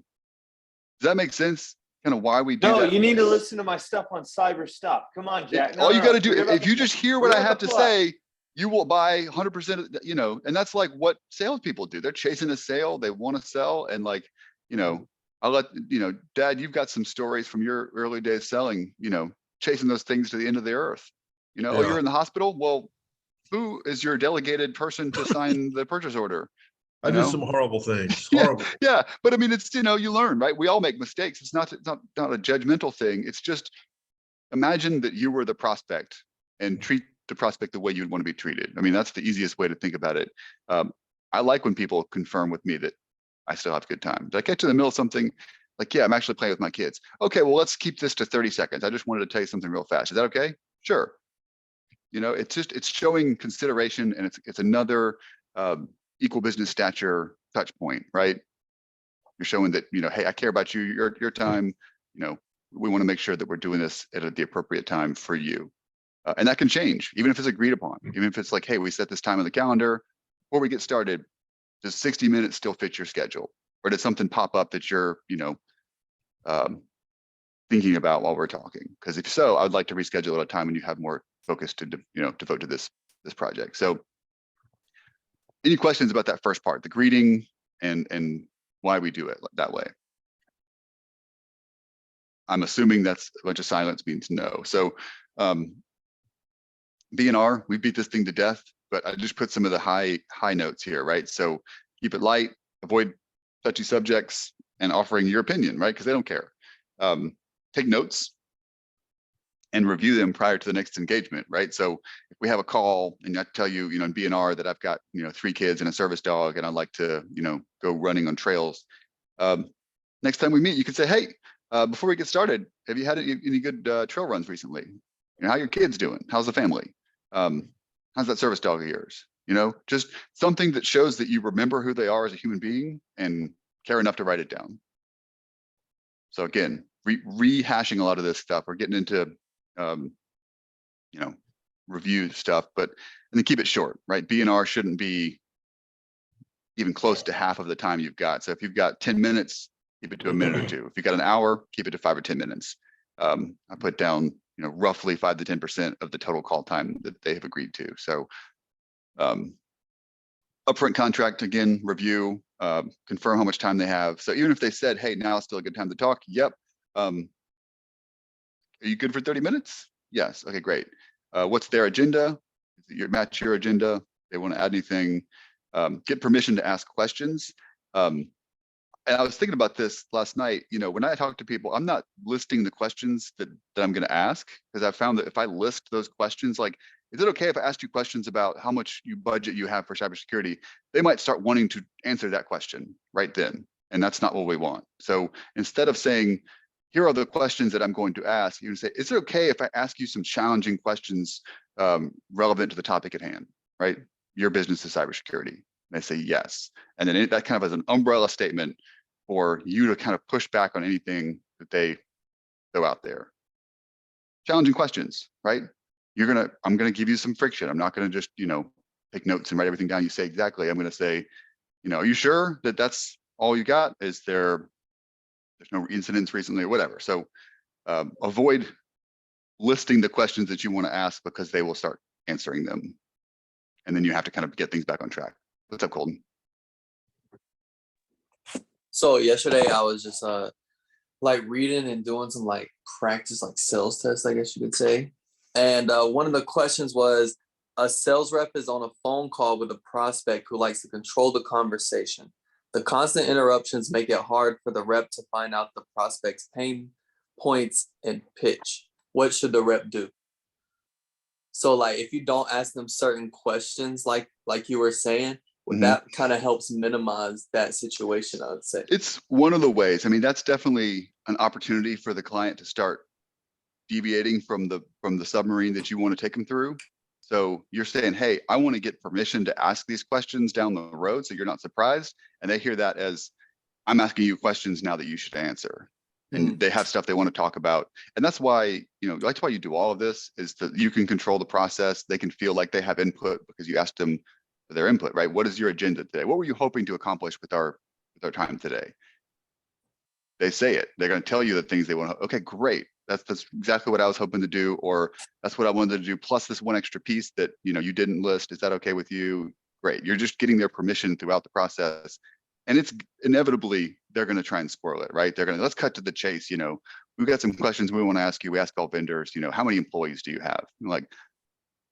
that make sense? Kind of why we do No, that? you need to listen to my stuff on cyber stuff. Come on, Jack. All you got to do, forget about if you just hear what I have to plot. say, you will buy 100%, and that's like what salespeople do. They're chasing a sale. They want to sell. And like, I'll let, Dad, you've got some stories from your early days selling, chasing those things to the end of the earth. Oh, Yeah. you're in the hospital. Well, who is your delegated person to sign the purchase order? I did some horrible things. Yeah, Horrible. yeah. But I mean, it's, you learn, right? We all make mistakes. It's not a judgmental thing. It's just, imagine that you were the prospect and treat the prospect the way you'd want to be treated. I mean, that's the easiest way to think about it. I like when people confirm with me that I still have a good time. Did I catch you in the middle of something? Like, yeah, I'm actually playing with my kids. Okay, well, let's keep this to 30 seconds. I just wanted to tell you something real fast. Is that okay? Sure. It's showing consideration, and it's another equal business stature touch point, right? You're showing that, hey, I care about you, your time. We want to make sure that we're doing this at the appropriate time for you. And that can change, even if it's agreed upon, even if it's like, hey, we set this time on the calendar. Before we get started, does 60 minutes still fit your schedule? Or did something pop up that you're, thinking about while we're talking? Because if so, I'd like to reschedule at a time when you have more focus to, devote to this project. So any questions about that first part, the greeting and why we do it that way? I'm assuming that's a bunch of silence means no. So B&R, we beat this thing to death, but I just put some of the high notes here, right? So keep it light, avoid touchy subjects, and offering your opinion, right? Because they don't care. Take notes. and review them prior to the next engagement, right? So if we have a call and I tell you, in BNR that I've got, 3 kids and a service dog, and I'd like to, go running on trails. Next time we meet, you could say, hey, before we get started, have you had any good trail runs recently? How your kids doing? How's the family? How's that service dog of yours? Just something that shows that you remember who they are as a human being and care enough to write it down. So again, rehashing a lot of this stuff. We're getting into, review stuff, and then keep it short, right? BNR shouldn't be even close to half of the time you've got. So if you've got 10 minutes, keep it to a minute or two. If you've got an hour, keep it to 5 or 10 minutes. I put down, roughly 5 to 10% of the total call time that they have agreed to. So upfront contract, again, review, confirm how much time they have. So even if they said, hey, now it's still a good time to talk. Yep. Are you good for 30 minutes? Yes. Okay, great. What's their agenda? Match your agenda. They want to add anything. Get permission to ask questions. And I was thinking about this last night. When I talk to people, I'm not listing the questions that I'm going to ask, because I found that if I list those questions, like, is it okay if I ask you questions about how much budget you have for cybersecurity? They might start wanting to answer that question right then. And that's not what we want. So instead of saying, here are the questions that I'm going to ask, you can say, is it okay if I ask you some challenging questions relevant to the topic at hand, right? Your business is cybersecurity. And they say yes. And then that kind of as an umbrella statement for you to kind of push back on anything that they throw out there. Challenging questions, right? I'm gonna give you some friction. I'm not gonna just, take notes and write everything down you say exactly. I'm gonna say, are you sure that that's all you got? There's no incidents recently or whatever. So avoid listing the questions that you want to ask, because they will start answering them. And then you have to kind of get things back on track. What's up, Colton? So yesterday I was just reading and doing some practice sales tests, I guess you could say. And one of the questions was, a sales rep is on a phone call with a prospect who likes to control the conversation. The constant interruptions make it hard for the rep to find out the prospect's pain points and pitch. What should the rep do? So if you don't ask them certain questions, like you were saying, that kind of helps minimize that situation, I would say. It's one of the ways. I mean, that's definitely an opportunity for the client to start deviating from the submarine that you want to take them through. So you're saying, hey, I want to get permission to ask these questions down the road, so you're not surprised. And they hear that as, I'm asking you questions now that you should answer. And they have stuff they want to talk about. And that's why, that's why you do all of this, is that you can control the process. They can feel like they have input because you asked them for their input, right? What is your agenda today? What were you hoping to accomplish with our time today? They say it. They're going to tell you the things they want to. Okay, great. That's exactly what I was hoping to do, or that's what I wanted to do, plus this one extra piece that you didn't list. Is that okay with you? Great. You're just getting their permission throughout the process. And it's inevitably they're going to try and spoil it, right? They're going to, let's cut to the chase. We've got some questions we want to ask you. We ask all vendors, how many employees do you have? Like,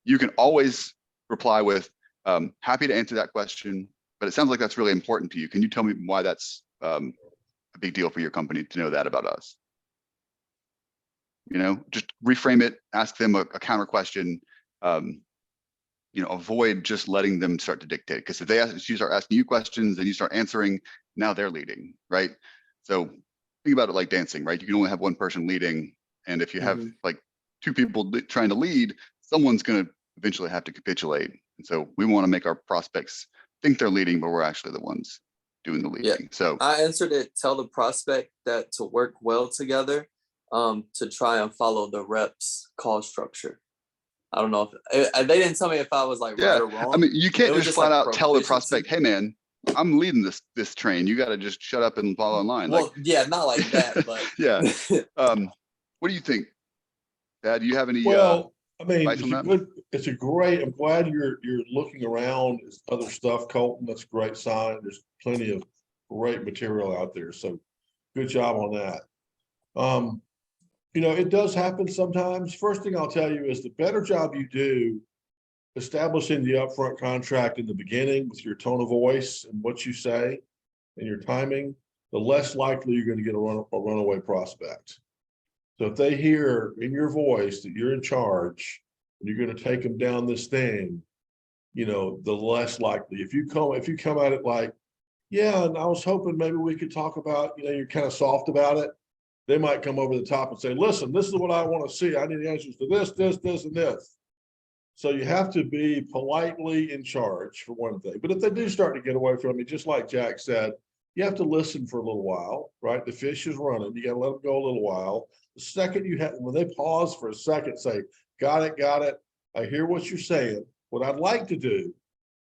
you can always reply with, happy to answer that question, but it sounds like that's really important to you. Can you tell me why that's a big deal for your company to know that about us? Just reframe it, ask them a counter question. Avoid just letting them start to dictate, because if you start asking you questions and you start answering, now they're leading, right? So think about it like dancing, right? You can only have one person leading, and if you have two people trying to lead, someone's going to eventually have to capitulate. And so we want to make our prospects think they're leading, but we're actually the ones doing the leading. Yeah. So I answered it, tell the prospect that to work well together, to try and follow the rep's call structure. I don't know if they didn't tell me if I was right or wrong. I mean, you can't just flat out tell the prospect, hey man, I'm leading this train. You got to just shut up and follow in line. Well, yeah, not like that, but yeah. What do you think, Dad? Do you have any? Well, I mean, it's a great. I'm glad you're looking around at other stuff, Colton. That's a great sign. There's plenty of great material out there. So good job on that. It does happen sometimes. First thing I'll tell you is the better job you do establishing the upfront contract in the beginning with your tone of voice and what you say and your timing, the less likely you're going to get a runaway prospect. So if they hear in your voice that you're in charge and you're going to take them down this thing, you know, the less likely. If you come at it like, yeah, and I was hoping maybe we could talk about, you know, you're kind of soft about it. They might come over the top and say, listen, this is what I want to see. I need answers to this, and this. So you have to be politely in charge for one thing. But if they do start to get away from you, just like Jack said, you have to listen for a little while, right? The fish is running. You got to let them go a little while. The second you have, when they pause for a second, say, got it. I hear what you're saying. What I'd like to do,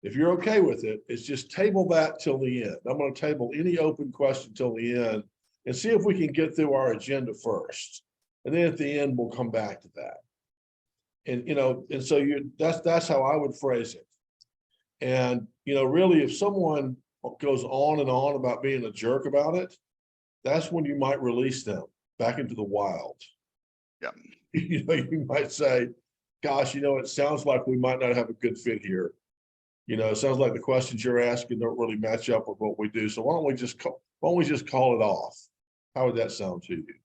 if you're okay with it, is just table that till the end. I'm going to table any open question till the end and see if we can get through our agenda first. And then at the end, we'll come back to that. And, you know, and so that's how I would phrase it. And, you know, really, if someone goes on and on about being a jerk about it, that's when you might release them back into the wild. Yeah. You know, you might say, gosh, you know, it sounds like we might not have a good fit here. You know, it sounds like the questions you're asking don't really match up with what we do. So why don't we just call it off? How would that sound to you?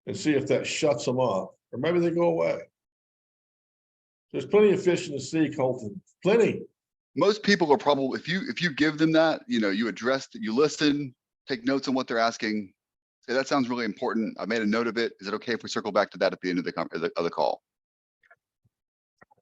And see if that shuts them up, or maybe they go away. There's plenty of fish in the sea, Colton. Plenty. Most people are probably, if you give them that, you know, you address that, you listen, take notes on what they're asking, say that sounds really important. I made a note of it. Is it okay if we circle back to that at the end of the call?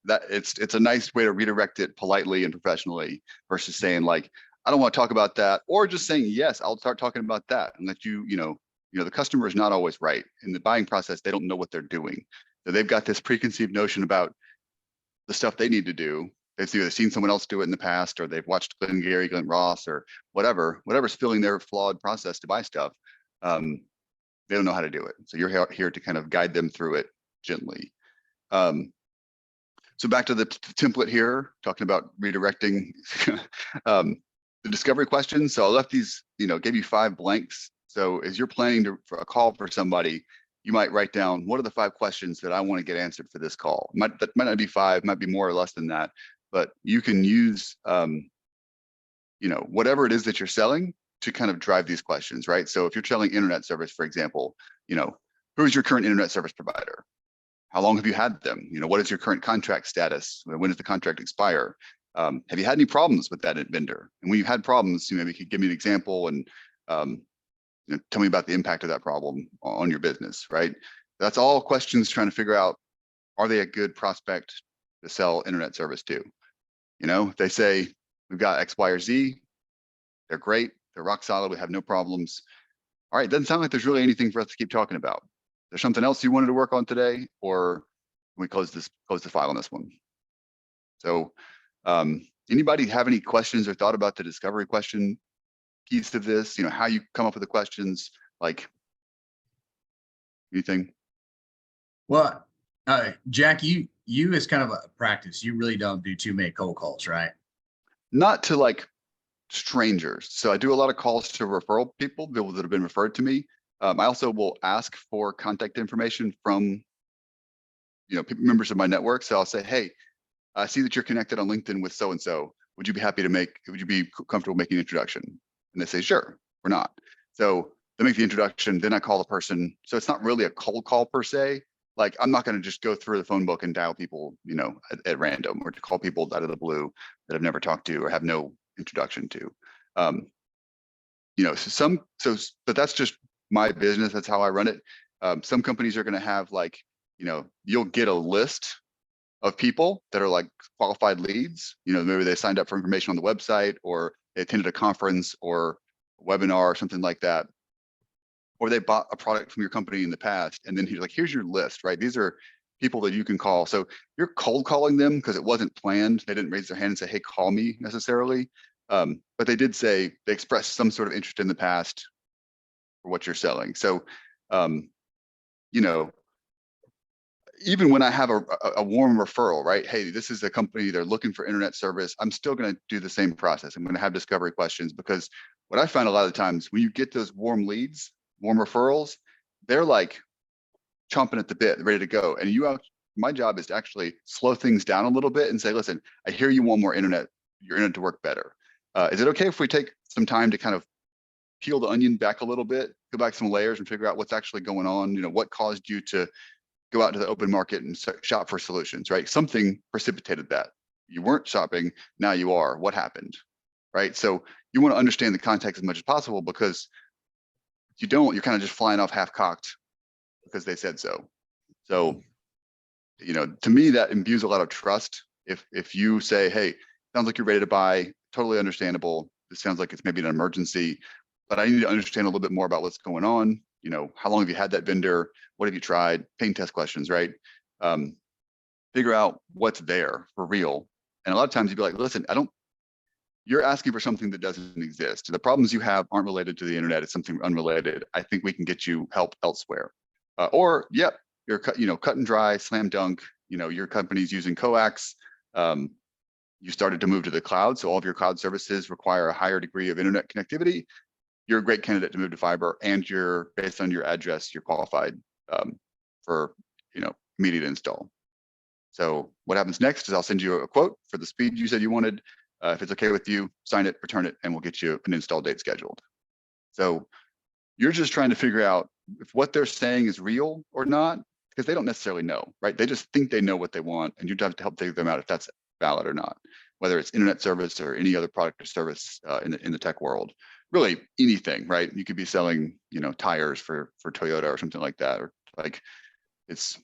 That it's a nice way to redirect it politely and professionally versus saying like, I don't want to talk about that, or just saying, yes, I'll start talking about that, and let you know, the customer is not always right in the buying process. They don't know what they're doing. So they've got this preconceived notion about the stuff they need to do. They've either seen someone else do it in the past, or they've watched Glenn Ross, or whatever's filling their flawed process to buy stuff. They don't know how to do it. So you're here to kind of guide them through it gently. So back to the template here, talking about redirecting the discovery questions. So I left these, gave you 5 blanks. So as you're planning for a call for somebody, you might write down, what are the 5 questions that I want to get answered for this call? That might not be 5, might be more or less than that, but you can use, whatever it is that you're selling to kind of drive these questions, right? So if you're selling internet service, for example, who's your current internet service provider? How long have you had them? What is your current contract status? When does the contract expire? Have you had any problems with that vendor? And when you've had problems, maybe you could give me an example and tell me about the impact of that problem on your business, right? That's all questions trying to figure out, are they a good prospect to sell internet service to? If they say, we've got X, Y, or Z, they're great, they're rock solid, we have no problems. All right, doesn't sound like there's really anything for us to keep talking about. There's something else you wanted to work on today, or can we close the file on this one? So anybody have any questions or thought about the discovery question piece of this? How you come up with the questions, like anything? Well, Jack, you as kind of a practice, you really don't do too many cold calls, right? Not to like strangers. So I do a lot of calls to referral people that have been referred to me. I also will ask for contact information from, members of my network. So I'll say, hey, I see that you're connected on LinkedIn with so-and-so. Would you be comfortable making an introduction? And they say, sure, we're not. So they make the introduction, then I call the person. So it's not really a cold call per se. Like, I'm not going to just go through the phone book and dial people, at random, or to call people out of the blue that I've never talked to or have no introduction to. But that's just my business. That's how I run it. Some companies are going to have like, you'll get a list of people that are like qualified leads. Maybe they signed up for information on the website, or they attended a conference or a webinar or something like that, or they bought a product from your company in the past. And then here's your list, right? These are people that you can call. So you're cold calling them because it wasn't planned. They didn't raise their hand and say, hey, call me necessarily. But they did say they expressed some sort of interest in the past for what you're selling. So, even when I have a warm referral, right? Hey, this is a company, they're looking for internet service. I'm still going to do the same process. I'm going to have discovery questions, because what I find a lot of times when you get those warm leads, warm referrals, they're like chomping at the bit, ready to go. And my job is to actually slow things down a little bit and say, listen, I hear you want more internet, your internet to work better. Is it okay if we take some time to kind of peel the onion back a little bit go back some layers and figure out what's actually going on. You know, what caused you to go out to the open market and shop for solutions, right? Something precipitated that. You weren't shopping, now you are. What happened, right? So you want to understand the context as much as possible, because if you don't, you're kind of just flying off half-cocked because they said so. So, you know, to me, that imbues a lot of trust. If you say, hey, sounds like you're ready to buy, totally understandable. This sounds like it's maybe an emergency, but I need to understand a little bit more about what's going on. You know, how long have you had that vendor? What have you tried? Pain test questions, right? Figure out what's there for real. And a lot of times you'd be like, listen, you're asking for something that doesn't exist. The problems you have aren't related to the internet. It's something unrelated. I think we can get you help elsewhere. Or, yep, you're cut and dry, slam dunk. You know, your company's using coax. You started to move to the cloud, so all of your cloud services require a higher degree of internet connectivity. You're a great candidate to move to fiber, and you're, based on your address, you're qualified for, you know, immediate install. So what happens next is I'll send you a quote for the speed you said you wanted. If it's okay with you, sign it, return it, and we'll get you an install date scheduled. So you're just trying to figure out if what they're saying is real or not, because they don't necessarily know, right? They just think they know what they want, and you have to help figure them out if that's valid or not, whether it's internet service or any other product or service in the tech world. Really anything, right? You could be selling, you know, tires for Toyota or something like that, or like it's,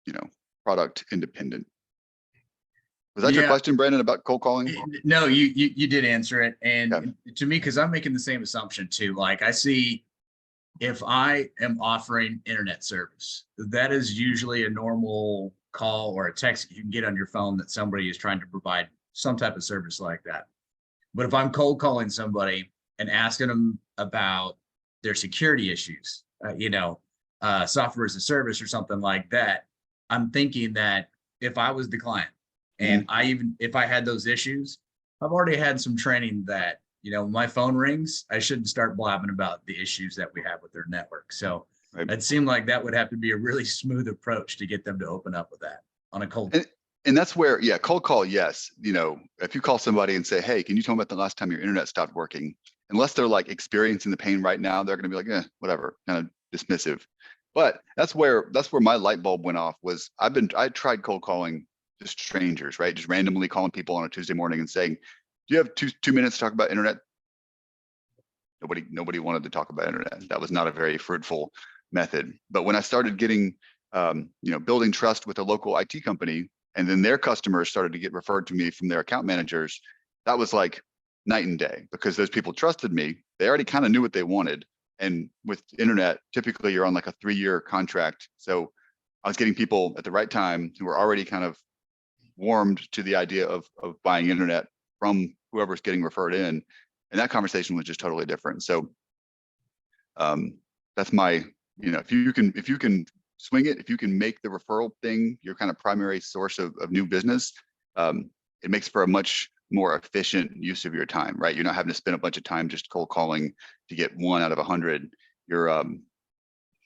you know, product independent. Was that your question, Brandon, about cold calling? No, you did answer it. And Okay. to me, because I'm making the same assumption too, like I see if I am offering internet service, that is usually a normal call or a text you can get on your phone that somebody is trying to provide some type of service like that. But if I'm cold calling somebody and asking them about their security issues, software as a service or something like that, I'm thinking that if I was the client and if I had those issues, I've already had some training that, you know, when my phone rings, I shouldn't start blabbing about the issues that we have with their network. So it seemed like that would have to be a really smooth approach to get them to open up with that on a cold. And that's where, yeah, cold call, yes. You know, if you call somebody and say, hey, can you tell me about the last time your internet stopped working? Unless they're like experiencing the pain right now, they're going to be like, whatever, kind of dismissive. But that's where my light bulb went off. Was I tried cold calling just strangers, right? Just randomly calling people on a Tuesday morning and saying, do you have two minutes to talk about internet? Nobody wanted to talk about internet. That was not a very fruitful method. But when I started getting, building trust with a local IT company, and then their customers started to get referred to me from their account managers, that was like night and day, because those people trusted me. They already kind of knew what they wanted. And with internet, typically you're on like a 3-year contract. So I was getting people at the right time who were already kind of warmed to the idea of buying internet from whoever's getting referred in. And that conversation was just totally different. So that's my, if you can swing it, if you can make the referral thing your kind of primary source of new business, it makes for a much more efficient use of your time, right? You're not having to spend a bunch of time just cold calling to get 1 out of 100. Your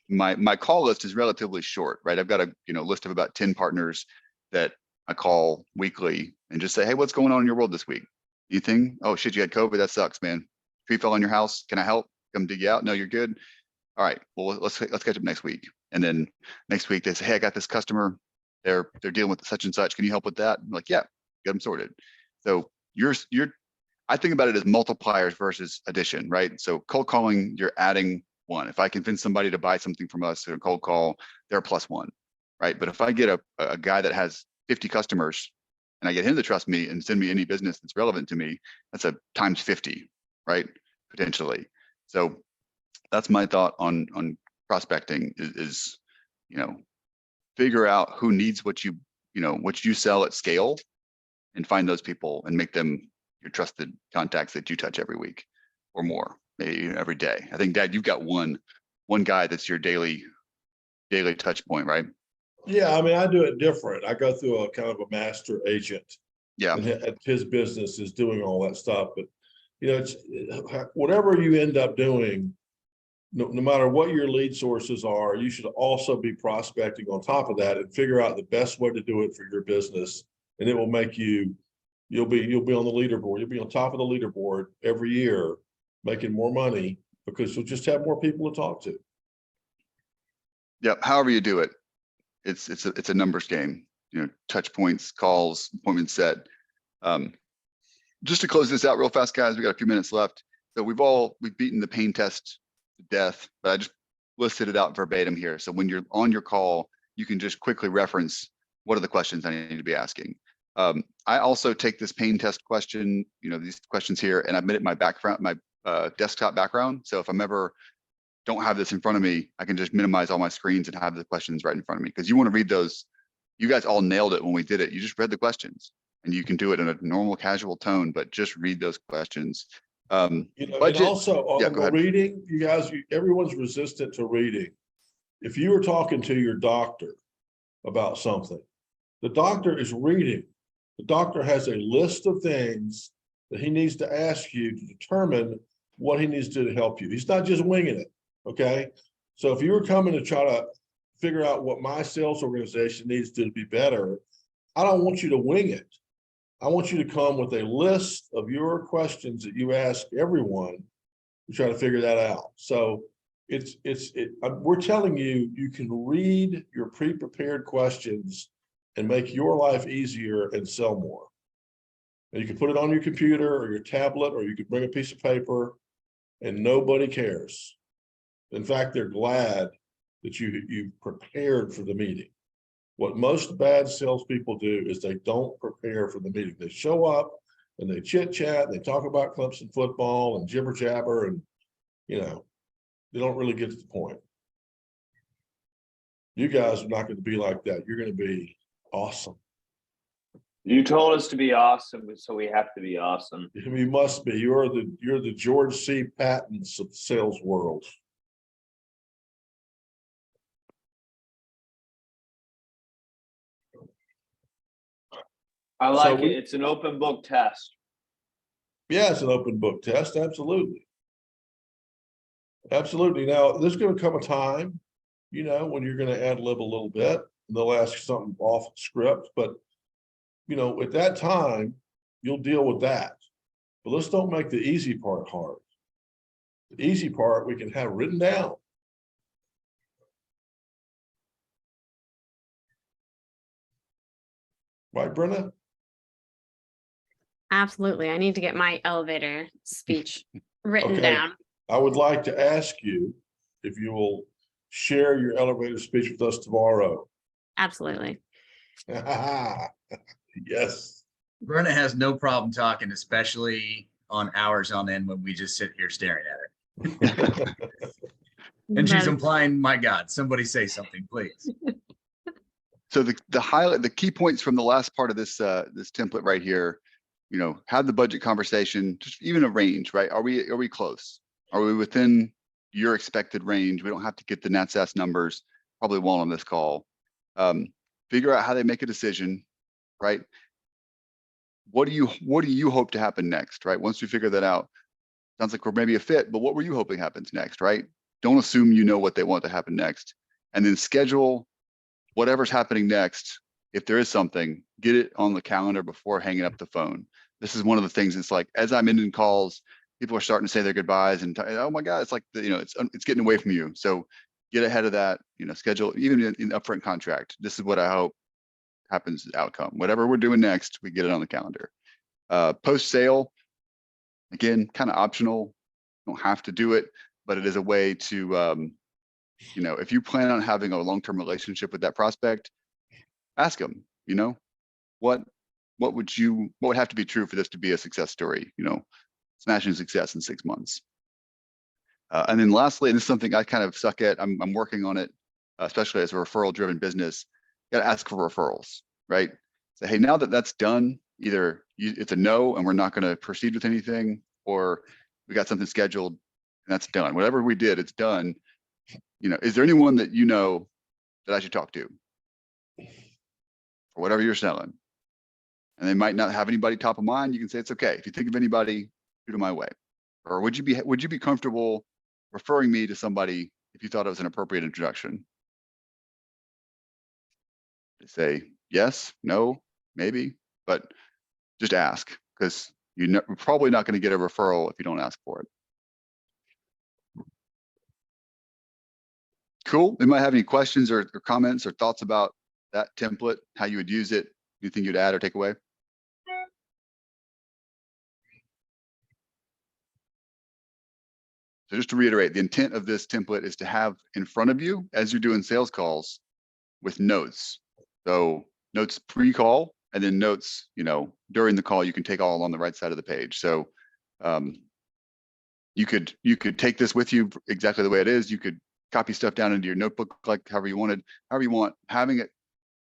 my call list is relatively short, right? I've got a list of about 10 partners that I call weekly and just say, hey, what's going on in your world this week? Anything? Oh shit, you had COVID. That sucks, man. Tree fell on your house. Can I help? Come dig you out? No, you're good. All right. Well, let's catch up next week. And then next week they say, hey, I got this customer. They're dealing with such and such. Can you help with that? I'm like, yeah, get them sorted. So I think about it as multipliers versus addition, right? So cold calling, you're adding 1. If I convince somebody to buy something from us in a cold call, they're +1, right? But if I get a guy that has 50 customers and I get him to trust me and send me any business that's relevant to me, that's a times 50, right? Potentially. So that's my thought on prospecting is figure out who needs what you sell at scale, and find those people and make them your trusted contacts that you touch every week or more, maybe every day. I think, Dad, you've got one guy that's your daily touch point, right? Yeah, I mean, I do it different. I go through a kind of a master agent. Yeah. And his business is doing all that stuff. But, it's whatever you end up doing, no matter what your lead sources are, you should also be prospecting on top of that and figure out the best way to do it for your business. And it will make you'll be on the leaderboard. You'll be on top of the leaderboard every year, making more money because you'll just have more people to talk to. Yep. However you do it, it's a numbers game. You know, touch points, calls, appointments set. Just to close this out real fast, guys, we got a few minutes left. So we've beaten the pain test to death, but I just listed it out verbatim here. So when you're on your call, you can just quickly reference what are the questions I need to be asking. I also take this pain test question, you know, these questions here, and I've made it my background, my desktop background. So if I'm ever don't have this in front of me, I can just minimize all my screens and have the questions right in front of me. Because you want to read those. You guys all nailed it when we did it. You just read the questions, and you can do it in a normal, casual tone, but just read those questions. You know, and also on the reading, you guys, everyone's resistant to reading. If you were talking to your doctor about something, the doctor is reading. The doctor has a list of things that he needs to ask you to determine what he needs to help you. He's not just winging it, okay? So if you were coming to try to figure out what my sales organization needs to be better, I don't want you to wing it. I want you to come with a list of your questions that you ask everyone to try to figure that out. So we're telling you, you can read your pre-prepared questions and make your life easier and sell more. And you can put it on your computer or your tablet, or you could bring a piece of paper, and nobody cares. In fact, they're glad that you prepared for the meeting. What most bad salespeople do is they don't prepare for the meeting. They show up and they chit chat, and they talk about Clemson football and jibber jabber, and you know, they don't really get to the point. You guys are not going to be like that. You're going to be awesome. You told us to be awesome, so we have to be awesome. You must be. You're the George C. Patton's of the sales world. I like it. It's an open book test. Yeah, it's an open book test. Absolutely. Absolutely. Now, there's going to come a time, you know, when you're going to ad lib a little bit. They'll ask something off script, but you know, at that time, you'll deal with that. But let's don't make the easy part hard. The easy part we can have written down. Right, Brenna? Absolutely. I need to get my elevator speech written Okay. down. I would like to ask you if you will share your elevator speech with us tomorrow. Absolutely. Yes. Brenna has no problem talking, especially on hours on end when we just sit here staring at her. And she's implying, my God, somebody say something, please. So the key points from the last part of this this template right here, you know, have the budget conversation, just even a range, right? Are we close? Are we within your expected range? We don't have to get the NatSAS numbers, probably won't on this call. Figure out how they make a decision, right? What do you hope to happen next, right? Once we figure that out, sounds like we're maybe a fit, but what were you hoping happens next, right? Don't assume you know what they want to happen next, and then schedule whatever's happening next. If there is something, get it on the calendar before hanging up the phone. This is one of the things. It's like, as I'm ending calls, people are starting to say their goodbyes, and oh my God, it's like, you know, it's getting away from you. So get ahead of that, you know, schedule, even in upfront contract. This is what I hope happens outcome. Whatever we're doing next, we get it on the calendar. Post sale, again, kind of optional. Don't have to do it, but it is a way to, you know, if you plan on having a long-term relationship with that prospect, ask them, you know, what would have to be true for this to be a success story, you know, smashing success in 6 months. And then lastly, and this is something I kind of suck at, I'm working on it, especially as a referral driven business. You got to ask for referrals, right? Say, hey, now that that's done, either it's a no and we're not going to proceed with anything, or we got something scheduled and that's done. Whatever we did, it's done. You know, is there anyone that you know that I should talk to for whatever you're selling? And they might not have anybody top of mind. You can say, it's okay. If you think of anybody, shoot them my way. Or would you be comfortable referring me to somebody if you thought it was an appropriate introduction? They say yes, no, maybe, but just ask, because you're probably not going to get a referral if you don't ask for it. Cool. Anybody have any questions or comments or thoughts about that template, how you would use it? Anything you'd add or take away? So just to reiterate, the intent of this template is to have in front of you as you're doing sales calls with notes. So notes pre-call and then notes, during the call, you can take all on the right side of the page. So you could take this with you exactly the way it is. You could copy stuff down into your notebook like however you wanted, however you want. Having it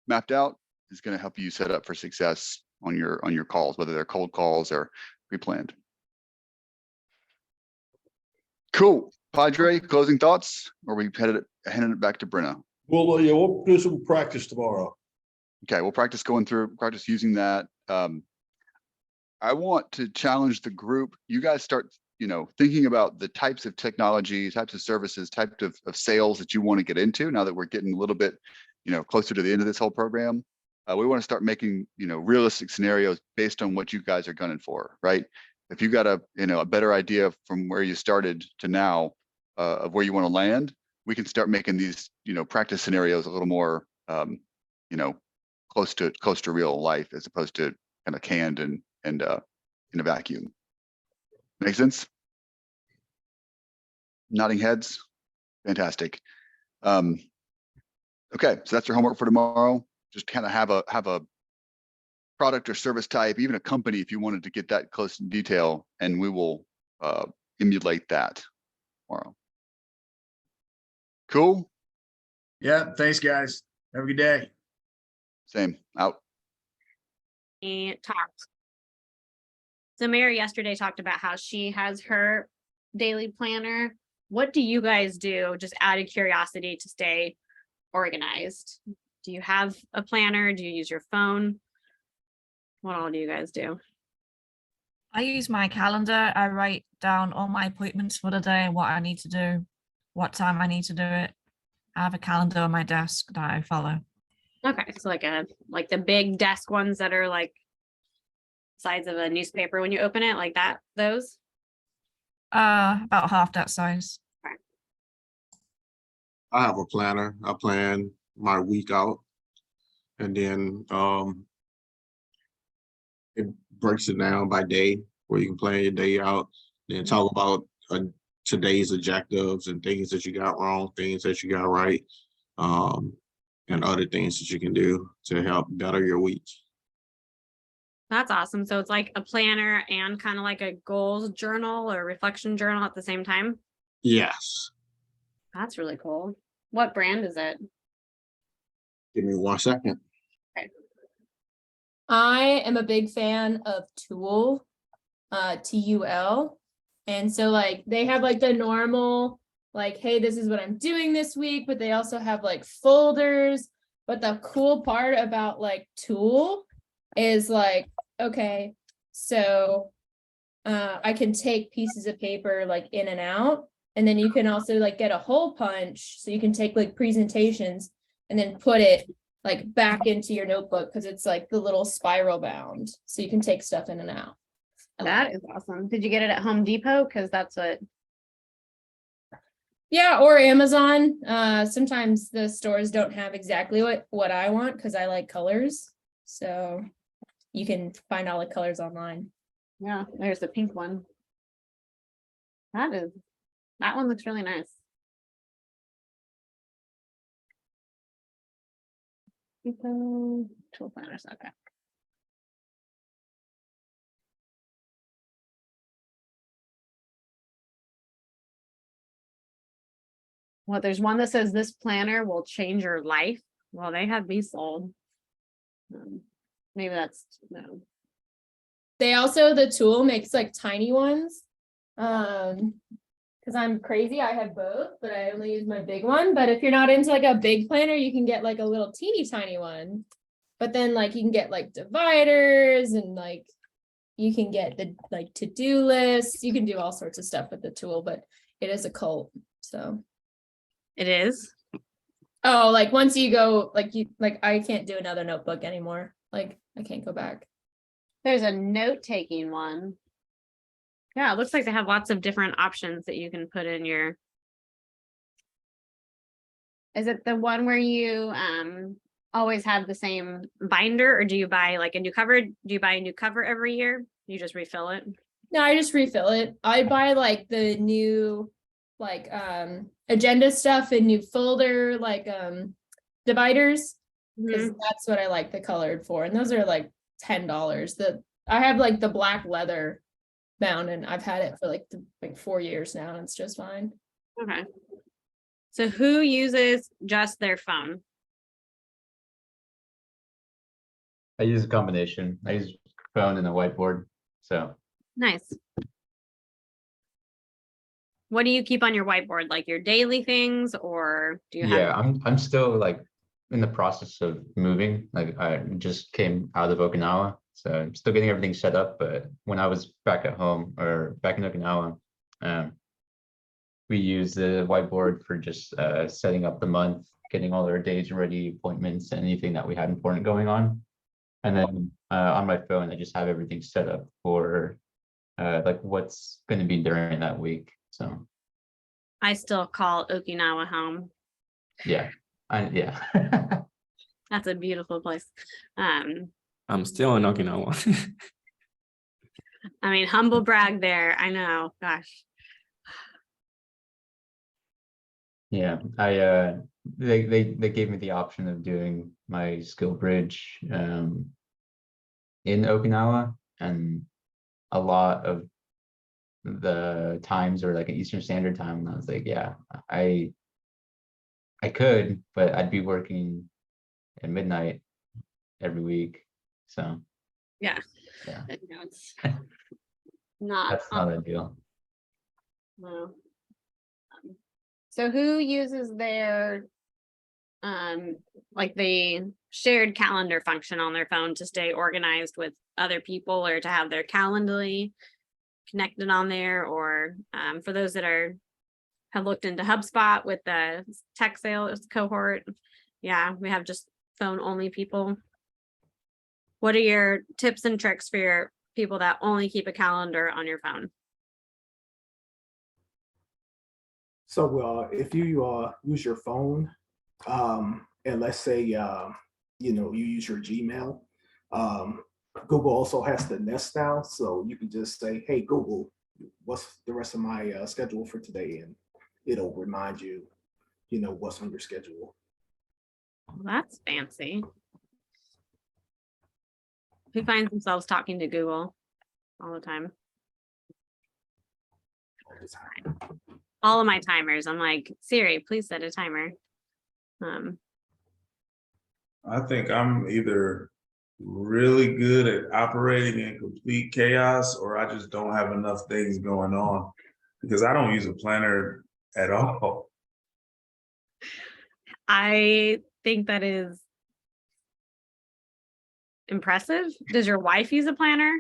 mapped out is going to help you set up for success on your calls, whether they're cold calls or pre-planned. Cool. Padre, closing thoughts, or we handing it back to Brenna? Well, yeah, we'll do some practice tomorrow. Okay, we'll practice using that. I want to challenge the group. You guys start, thinking about the types of technology, types of services, types of sales that you want to get into now that we're getting a little bit, closer to the end of this whole program. We want to start making, realistic scenarios based on what you guys are gunning for, right? If you got a better idea from where you started to now of where you want to land, we can start making these, practice scenarios a little more, close to real life as opposed to kind of canned and in a vacuum. Make sense? Nodding heads. Fantastic. Okay, so that's your homework for tomorrow. Just kind of have a product or service type, even a company, if you wanted to get that close in detail, and we will emulate that tomorrow. Cool. Yeah. Thanks, guys. Have a good day. Same. Out. He talked. So Mary yesterday talked about how she has her daily planner. What do you guys do, just out of curiosity, to stay organized? Do you have a planner? Do you use your phone? What all do you guys do? I use my calendar. I write down all my appointments for the day, what I need to do, what time I need to do it. I have a calendar on my desk that I follow. Okay, so like the big desk ones that are like size of a newspaper when you open it, like that, those? About half that size. I have a planner. I plan my week out, and then it breaks it down by day where you can plan your day out, then talk about today's objectives and things that you got wrong, things that you got right, and other things that you can do to help better your week. That's awesome. So it's like a planner and kind of like a goals journal or reflection journal at the same time. Yes. That's really cool. What brand is it? Give me 1 second. I am a big fan of Tool, TUL. And so like they have like the normal, like, hey, this is what I'm doing this week, but they also have like folders. But the cool part about like Tool is like, okay, so I can take pieces of paper like in and out. And then you can also like get a hole punch. So you can take like presentations and then put it like back into your notebook because it's like the little spiral bound. So you can take stuff in and out. That is awesome. Did you get it at Home Depot? Because that's what. Yeah, or Amazon. Sometimes the stores don't have exactly what I want because I like colors. So you can find all the colors online. Yeah, there's the pink one. That one looks really nice. Tool planners, okay. Well, there's one that says this planner will change your life. Well, they have me sold. Maybe that's no. They also, the Tool makes like tiny ones. Because I'm crazy, I have both, but I only use my big one. But if you're not into like a big planner, you can get like a little teeny tiny one. But then like you can get like dividers and like you can get the like to-do lists. You can do all sorts of stuff with the Tool, but it is a cult. So It is. oh, like once you go, like you like I can't do another notebook anymore. Like I can't go back. There's a note-taking one. Yeah, it looks like they have lots of different options that you can put in your Is it the one where you always have the same binder, or do you buy like a new cover? Do you buy a new cover every year? You just refill it? No, I just refill it. I buy like the new like agenda stuff and new folder like dividers, because that's what I like the colored for. And those are like $10. I have like the black leather bound, and I've had it for like 4 years now, and it's just fine. Okay. So who uses just their phone? I use a combination. I use phone and a whiteboard. So Nice. What do you keep on your whiteboard? Like your daily things, or do you yeah, have? I'm still like in the process of moving. Like I just came out of Okinawa, so I'm still getting everything set up. But when I was back at home or back in Okinawa, we used the whiteboard for just setting up the month, getting all our days ready, appointments, anything that we had important going on. And then on my phone, I just have everything set up for like what's going to be during that week. So I still call Okinawa home. yeah, yeah. That's a beautiful place. I'm still in Okinawa. I mean, humble brag there. I know. Gosh. Yeah, they gave me the option of doing my skill bridge in Okinawa, and a lot of the times are like an Eastern Standard Time, and I was like, yeah, I could, but I'd be working at midnight every week. So Yeah. yeah, No, it's not. that's not ideal. No. So who uses their like the shared calendar function on their phone to stay organized with other people, or to have their Calendly connected on there, or for those that have looked into HubSpot with the tech sales cohort? Yeah, we have just phone only people. What are your tips and tricks for your people that only keep a calendar on your phone? So if you use your phone, and let's say you use your Gmail, Google also has the Nest now, so you can just say, "Hey Google, what's the rest of my schedule for today?" and it'll remind you, what's on your schedule. Well, that's fancy. Who finds themselves talking to Google all the time? All of my timers, I'm like, Siri, please set a timer. I think I'm either really good at operating in complete chaos, or I just don't have enough things going on, because I don't use a planner at all. I think that is impressive. Does your wife use a planner,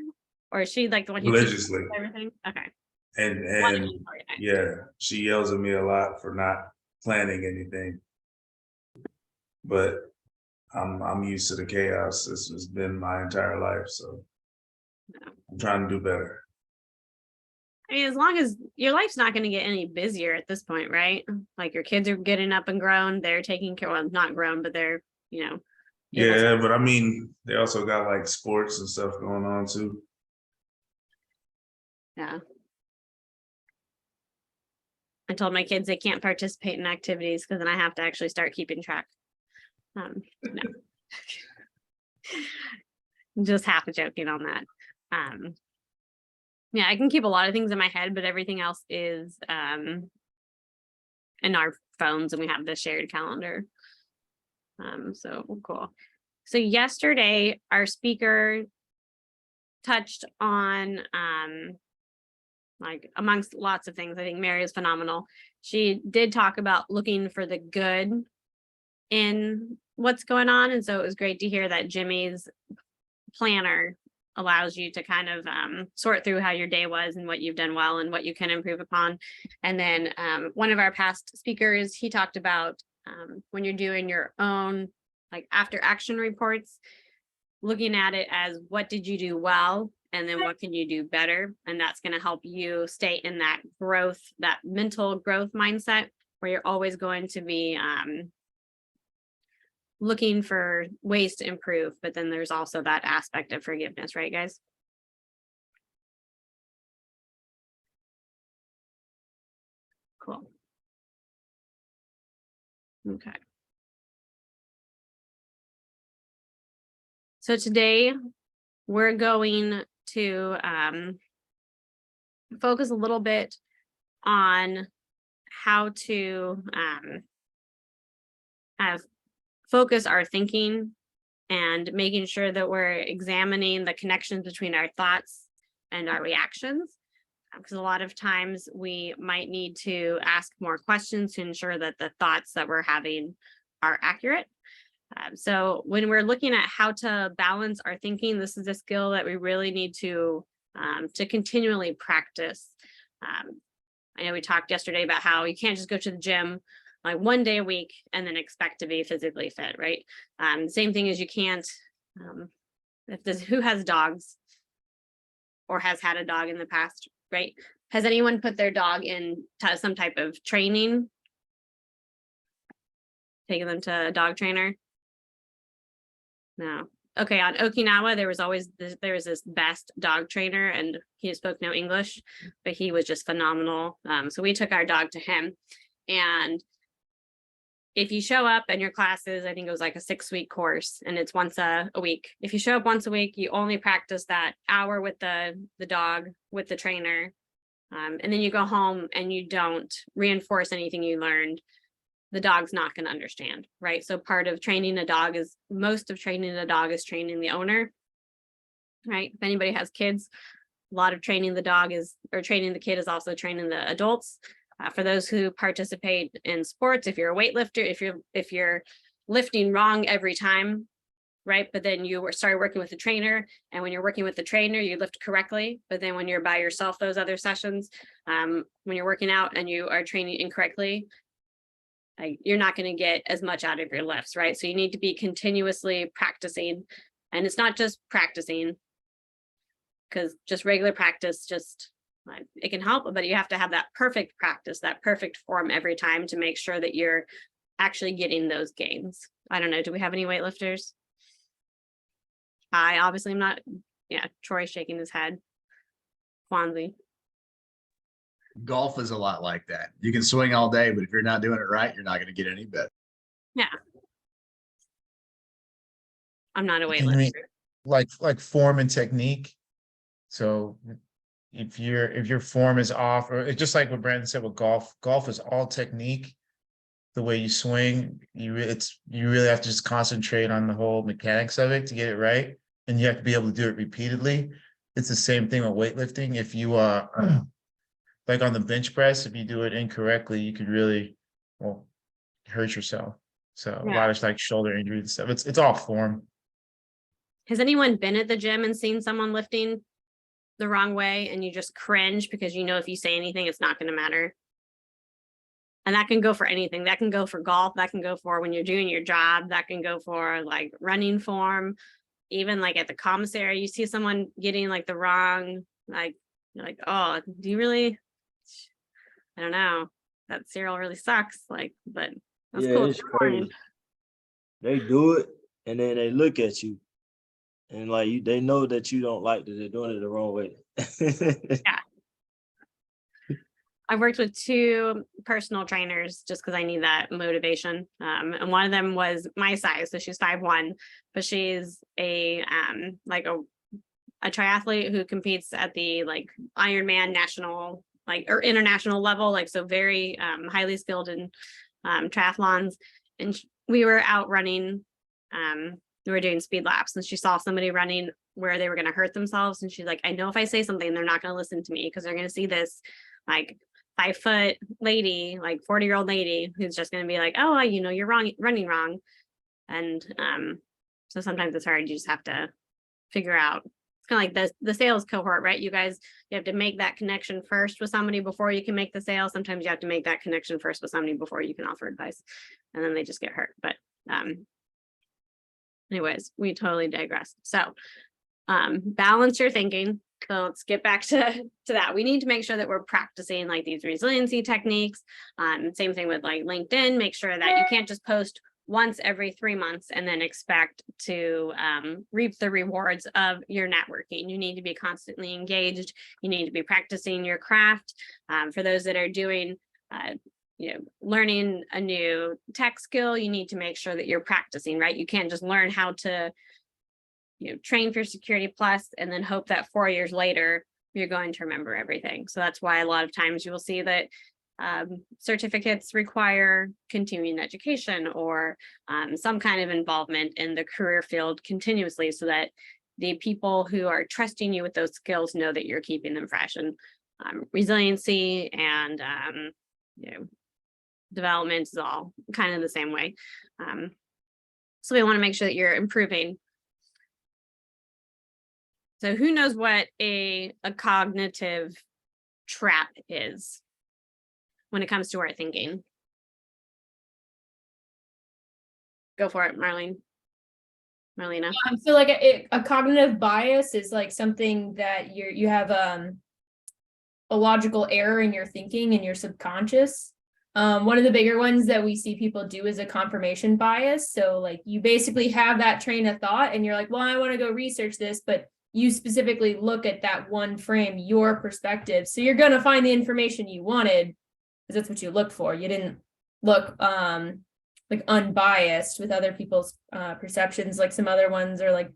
or is she like the one who keeps Religiously. everything? Okay. And yeah, she yells at me a lot for not planning anything. But I'm used to the chaos. This has been my entire life, so I'm trying to do better. I mean, as long as your life's not going to get any busier at this point, right? Like your kids are getting up and grown, they're taking care, well, not grown, but they're, Yeah, but I mean, they also got like sports and stuff going on too. Yeah. I told my kids they can't participate in activities because then I have to actually start keeping track. No. Just half joking on that. Yeah, I can keep a lot of things in my head, but everything else is in our phones, and we have the shared calendar. So cool. So yesterday, our speaker touched on like amongst lots of things. I think Mary is phenomenal. She did talk about looking for the good in what's going on. And so it was great to hear that Jimmy's planner allows you to kind of sort through how your day was and what you've done well and what you can improve upon. And then one of our past speakers, he talked about when you're doing your own like after action reports, looking at it as what did you do well, and then what can you do better? And that's going to help you stay in that growth, that mental growth mindset, where you're always going to be looking for ways to improve, but then there's also that aspect of forgiveness, right, guys? Cool. Okay. So today we're going to focus a little bit on how to focus our thinking and making sure that we're examining the connections between our thoughts and our reactions. Because a lot of times we might need to ask more questions to ensure that the thoughts that we're having are accurate. So when we're looking at how to balance our thinking, this is a skill that we really need to continually practice. I know we talked yesterday about how you can't just go to the gym like one day a week and then expect to be physically fit, right? Same thing as you can't, who has dogs or has had a dog in the past, right? Has anyone put their dog in some type of training? Taking them to a dog trainer? No. Okay, on Okinawa, there was this best dog trainer and he spoke no English, but he was just phenomenal. So we took our dog to him. And if you show up and your classes, I think it was like a 6-week course and it's once a week. If you show up once a week, you only practice that hour with the dog, with the trainer. And then you go home and you don't reinforce anything you learned. The dog's not going to understand, right? So part of training a dog is, most of training a dog is training the owner, right? If anybody has kids, a lot of training the dog is, or training the kid is also training the adults. For those who participate in sports, if you're a weightlifter, if you're lifting wrong every time, right? But then you started working with the trainer, and when you're working with the trainer, you lift correctly. But then when you're by yourself, those other sessions, when you're working out and you are training incorrectly, you're not going to get as much out of your lifts, right? So you need to be continuously practicing, and it's not just practicing, because just regular practice, it can help, but you have to have that perfect practice, that perfect form every time to make sure that you're actually getting those gains. I don't know, do we have any weightlifters? I obviously am not. Yeah, Troy's shaking his head. Kwanzi. Golf is a lot like that. You can swing all day, but if you're not doing it right, you're not going to get any better. Yeah. I'm not a And weightlifter. like form and technique. So if your form is off, or it's just like what Brandon said with golf is all technique. The way you swing, you really have to just concentrate on the whole mechanics of it to get it right, and you have to be able to do it repeatedly. It's the same thing with weightlifting. If you like on the bench press, if you do it incorrectly, you could really hurt yourself. So a lot of like shoulder injuries and stuff. It's all form. Has anyone been at the gym and seen someone lifting the wrong way and you just cringe because you know if you say anything, it's not going to matter? And that can go for anything. That can go for golf. That can go for when you're doing your job. That can go for like running form. Even like at the commissary, you see someone getting like the wrong, like, you're like, oh, do you really? I don't know. That cereal really sucks. Like, but that's cool. It's crazy. They do it and then they look at you and like they know that you don't like that they're doing it the wrong way. Yeah. I've worked with 2 personal trainers just because I need that motivation. And one of them was my size. So she's 5'1", but she's a triathlete who competes at the like Ironman national, like, or international level, like, so very highly skilled in triathlons. And we were out running, we were doing speed laps, and she saw somebody running where they were going to hurt themselves. And she's like, I know if I say something, they're not going to listen to me because they're going to see this like 5-foot lady, like 40-year-old lady who's just going to be like, oh, you know, you're wrong, running wrong. And so sometimes it's hard. You just have to figure out. It's kind of like the sales cohort, right? You guys, you have to make that connection first with somebody before you can make the sale. Sometimes you have to make that connection first with somebody before you can offer advice, and then they just get hurt. But anyways, we totally digress. So balance your thinking. So let's get back to that. We need to make sure that we're practicing like these resiliency techniques. Same thing with like LinkedIn. Make sure that you can't just post once every 3 months and then expect to reap the rewards of your networking. You need to be constantly engaged. You need to be practicing your craft. For those that are doing, learning a new tech skill, you need to make sure that you're practicing, right? You can't just learn how to, train for Security Plus and then hope that 4 years later, you're going to remember everything. So that's why a lot of times you will see that certificates require continuing education or some kind of involvement in the career field continuously, so that the people who are trusting you with those skills know that you're keeping them fresh. And resiliency and development is all kind of the same way. So we want to make sure that you're improving. So who knows what a cognitive trap is when it comes to our thinking? Go for it, Marlena. So like a cognitive bias is like something that you have a logical error in your thinking in your subconscious. One of the bigger ones that we see people do is a confirmation bias. So like you basically have that train of thought and you're like, well, I want to go research this, but you specifically look at that one frame, your perspective. So you're going to find the information you wanted because that's what you looked for. You didn't look like unbiased with other people's perceptions. Like some other ones are like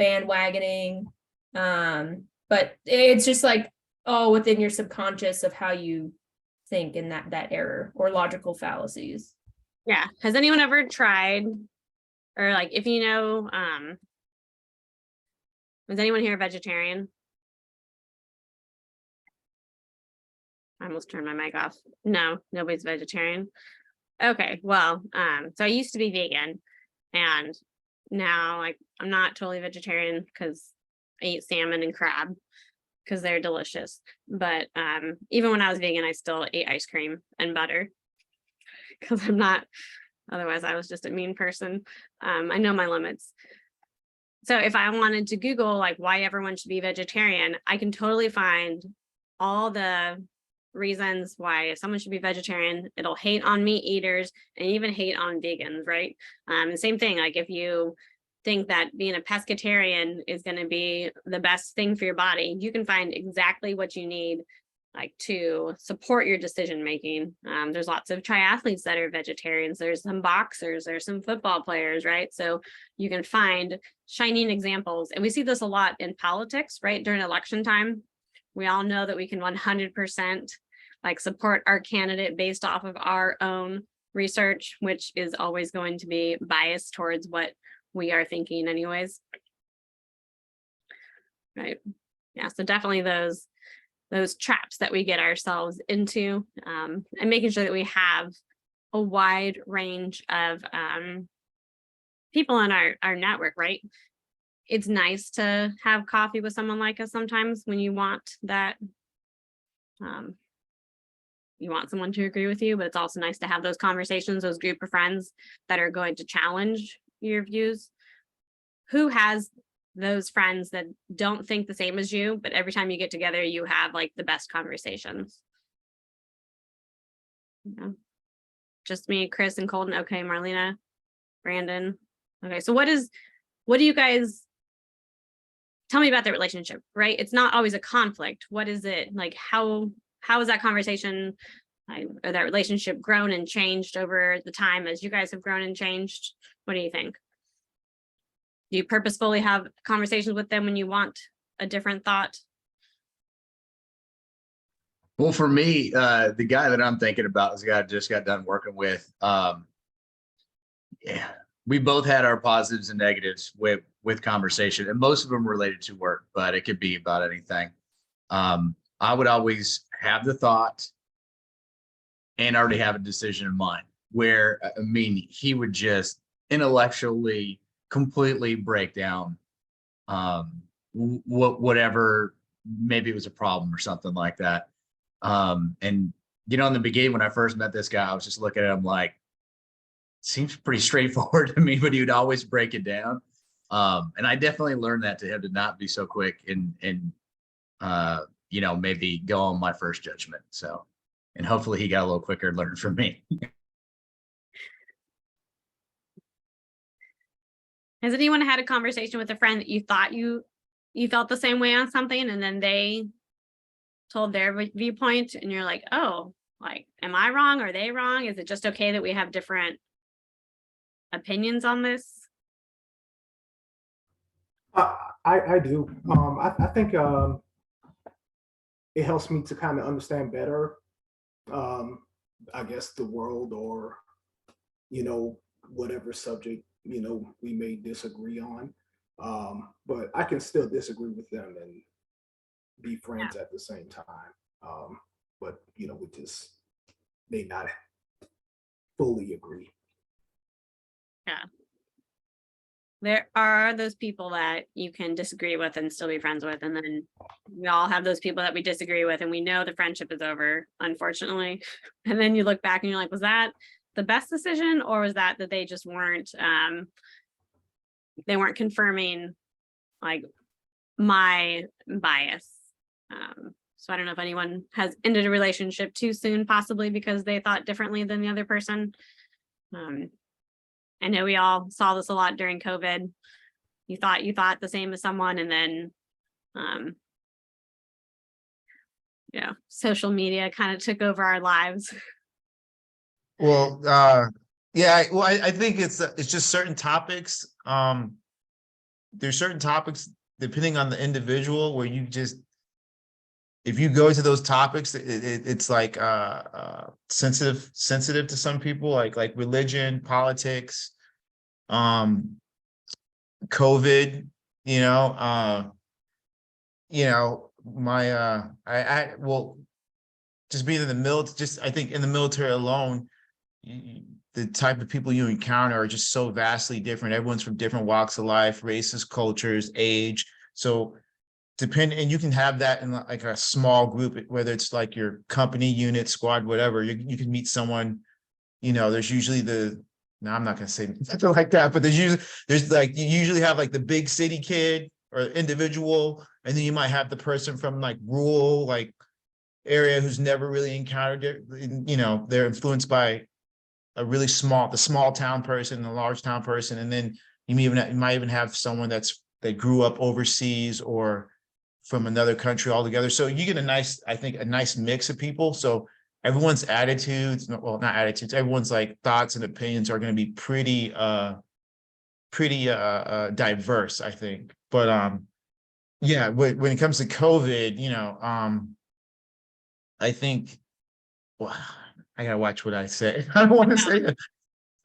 bandwagoning. But it's just like all within your subconscious of how you think in that error or logical fallacies. Yeah. Has anyone ever tried, or like if was anyone here a vegetarian? I almost turned my mic off. No, nobody's vegetarian. Okay, well, so I used to be vegan, and now like I'm not totally vegetarian because I eat salmon and crab because they're delicious. But even when I was vegan, I still ate ice cream and butter because I'm not, otherwise I was just a mean person. I know my limits. So if I wanted to Google like why everyone should be vegetarian, I can totally find all the reasons why someone should be vegetarian. It'll hate on meat eaters and even hate on vegans, right? The same thing, like if you think that being a pescatarian is going to be the best thing for your body, you can find exactly what you need like to support your decision making. There's lots of triathletes that are vegetarians. There's some boxers, there's some football players, right? So you can find shining examples. And we see this a lot in politics, right? During election time, we all know that we can 100% like support our candidate based off of our own research, which is always going to be biased towards what we are thinking anyways. Right. Yeah, so definitely those traps that we get ourselves into, and making sure that we have a wide range of people in our network, right? It's nice to have coffee with someone like us sometimes when you want that, you want someone to agree with you, but it's also nice to have those conversations, those group of friends that are going to challenge your views. Who has those friends that don't think the same as you, but every time you get together, you have like the best conversations? Just me, Chris, and Colton. Okay, Marlena, Brandon. Okay, so what do you guys tell me about the relationship, right? It's not always a conflict. What is it like? How is that conversation or that relationship grown and changed over the time as you guys have grown and changed? What do you think? Do you purposefully have conversations with them when you want a different thought? Well, for me, the guy that I'm thinking about is the guy I just got done working with. Yeah, we both had our positives and negatives with conversation, and most of them related to work, but it could be about anything. I would always have the thought and already have a decision in mind, where, I mean, he would just intellectually completely break down whatever, maybe it was a problem or something like that. And in the beginning, when I first met this guy, I was just looking at him like, seems pretty straightforward to me, but he would always break it down. And I definitely learned that to him, to not be so quick and maybe go on my first judgment. So, and hopefully he got a little quicker and learned from me. Has anyone had a conversation with a friend that you thought you felt the same way on something, and then they told their viewpoint, and you're like, oh, like, am I wrong? Are they wrong? Is it just okay that we have different opinions on this? I do. I think it helps me to kind of understand better, I guess, the world, or, whatever subject, we may disagree on. But I can still disagree with them and be friends at the same time. But, we just may not fully agree. Yeah. There are those people that you can disagree with and still be friends with. And then we all have those people that we disagree with and we know the friendship is over, unfortunately. And then you look back and you're like, was that the best decision, or was that they just weren't, they weren't confirming like my bias? So I don't know if anyone has ended a relationship too soon, possibly because they thought differently than the other person. I know we all saw this a lot during COVID. You thought the same as someone, and then, social media kind of took over our lives. Well, yeah, well, I think it's just certain topics. There's certain topics depending on the individual where you just, if you go to those topics, it's like sensitive to some people, like religion, politics, COVID, well, just being in the military, I think in the military alone, the type of people you encounter are just so vastly different. Everyone's from different walks of life, races, cultures, age. So and you can have that in like a small group, whether it's like your company, unit, squad, whatever. You can meet someone, there's usually no, I'm not going to say something like that, but you usually have like the big city kid or individual, and then you might have the person from like rural, like area who's never really encountered it. They're influenced by the small town person, the large town person. And then you might even have someone that grew up overseas or from another country altogether. So you get a nice mix of people. So everyone's attitudes, well, not attitudes, everyone's like thoughts and opinions are going to be pretty diverse, I think. But yeah, when it comes to COVID, I think, well, I gotta watch what I say. I don't want to say it.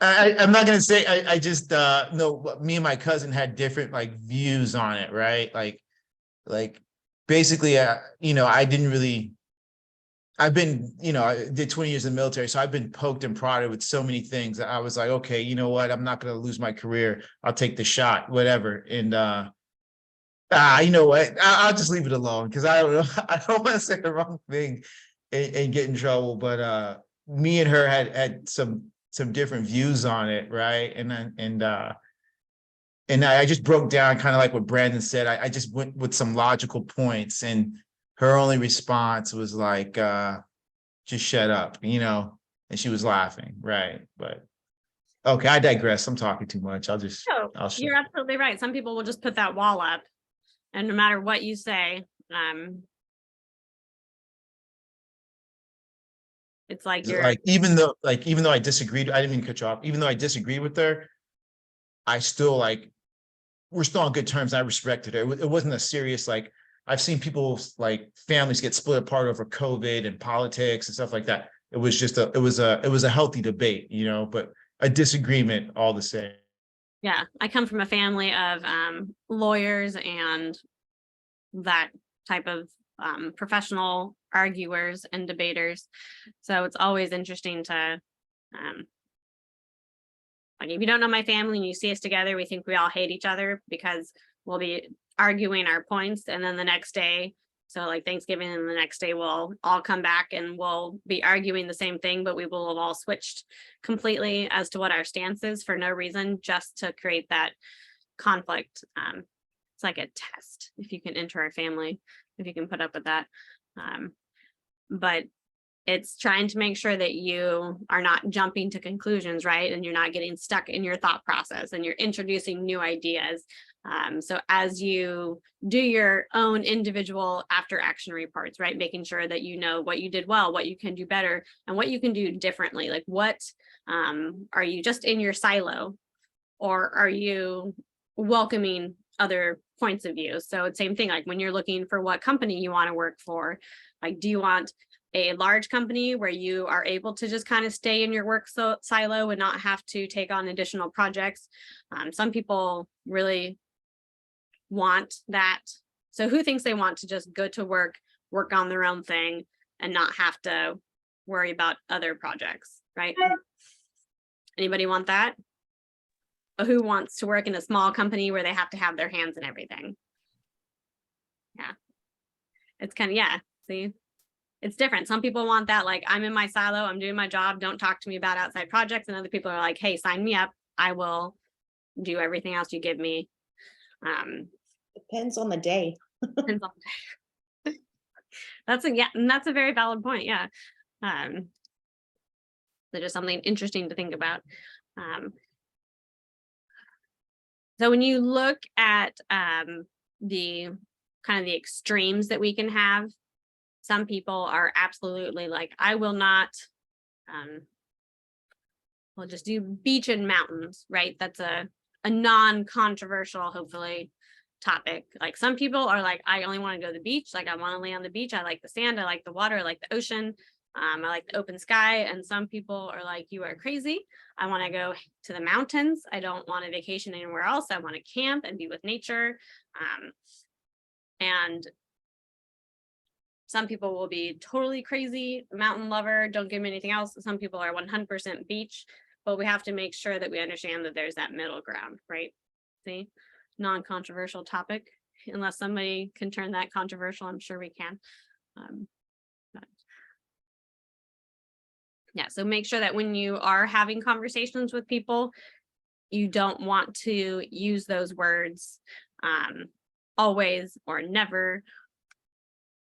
I'm not gonna say. I just no. Me and my cousin had different like views on it, right? Like basically, I didn't really. I've been, I did 20 years in the military, so I've been poked and prodded with so many things that I was like, okay, you know what? I'm not gonna lose my career. I'll take the shot, whatever. And you know what? I'll just leave it alone because I don't know. I don't want to say the wrong thing and get in trouble. But me and her had some different views on it, right? And I just broke down kind of like what Brandon said. I just went with some logical points, and her only response was like, just shut up, and she was laughing, right? But okay, I digress. I'm talking too much. I'll You're absolutely right. Some people will just put that wall up, and no matter what you say, it's like you're like, even though I disagreed, I didn't mean to cut you off. Even though I disagreed with her, I still we're still on good terms. I respected her. It wasn't a serious, like, I've seen people, like, families get split apart over COVID and politics and stuff like that. It was just it was a healthy debate, but a disagreement all the same. Yeah, I come from a family of lawyers and that type of professional arguers and debaters. So it's always interesting to, like, if you don't know my family and you see us together, we think we all hate each other because we'll be arguing our points, and then the next day, so like Thanksgiving, and the next day we'll all come back and we'll be arguing the same thing, but we will have all switched completely as to what our stance is for no reason, just to create that conflict. It's like a test if you can enter our family, if you can put up with that. But It's trying to make sure that you are not jumping to conclusions, right? And you're not getting stuck in your thought process, and you're introducing new ideas. So as you do your own individual after action reports, right? Making sure that you know what you did well, what you can do better, and what you can do differently. Like what are you just in your silo, or are you welcoming other points of view? So it's same thing, like when you're looking for what company you want to work for, like, do you want a large company where you are able to just kind of stay in your work silo and not have to take on additional projects? Some people really want that. So who thinks they want to just go to work on their own thing and not have to worry about other projects, right? Anybody want that? But who wants to work in a small company where they have to have their hands in everything? Yeah, it's kind of, yeah, see, it's different. Some people want that, like, I'm in my silo, I'm doing my job, don't talk to me about outside projects. And other people are like, hey, sign me up, I will do everything else you give me. Depends on the day. Depends on the day. That's a very valid point. Yeah. So just something interesting to think about. So when you look at the kind of the extremes that we can have, some people are absolutely like, I will not, we'll just do beach and mountains, right? That's a non-controversial, hopefully, topic. Like some people are like, I only want to go to the beach. Like I want to lay on the beach. I like the sand. I like the water. I like the ocean. I like the open sky. And some people are like, you are crazy. I want to go to the mountains. I don't want a vacation anywhere else. I want to camp and be with nature. And some people will be totally crazy, mountain lover, don't give me anything else. Some people are 100% beach, but we have to make sure that we understand that there's that middle ground, right? See, non-controversial topic, unless somebody can turn that controversial, I'm sure we can. Yeah, so make sure that when you are having conversations with people, you don't want to use those words always or never.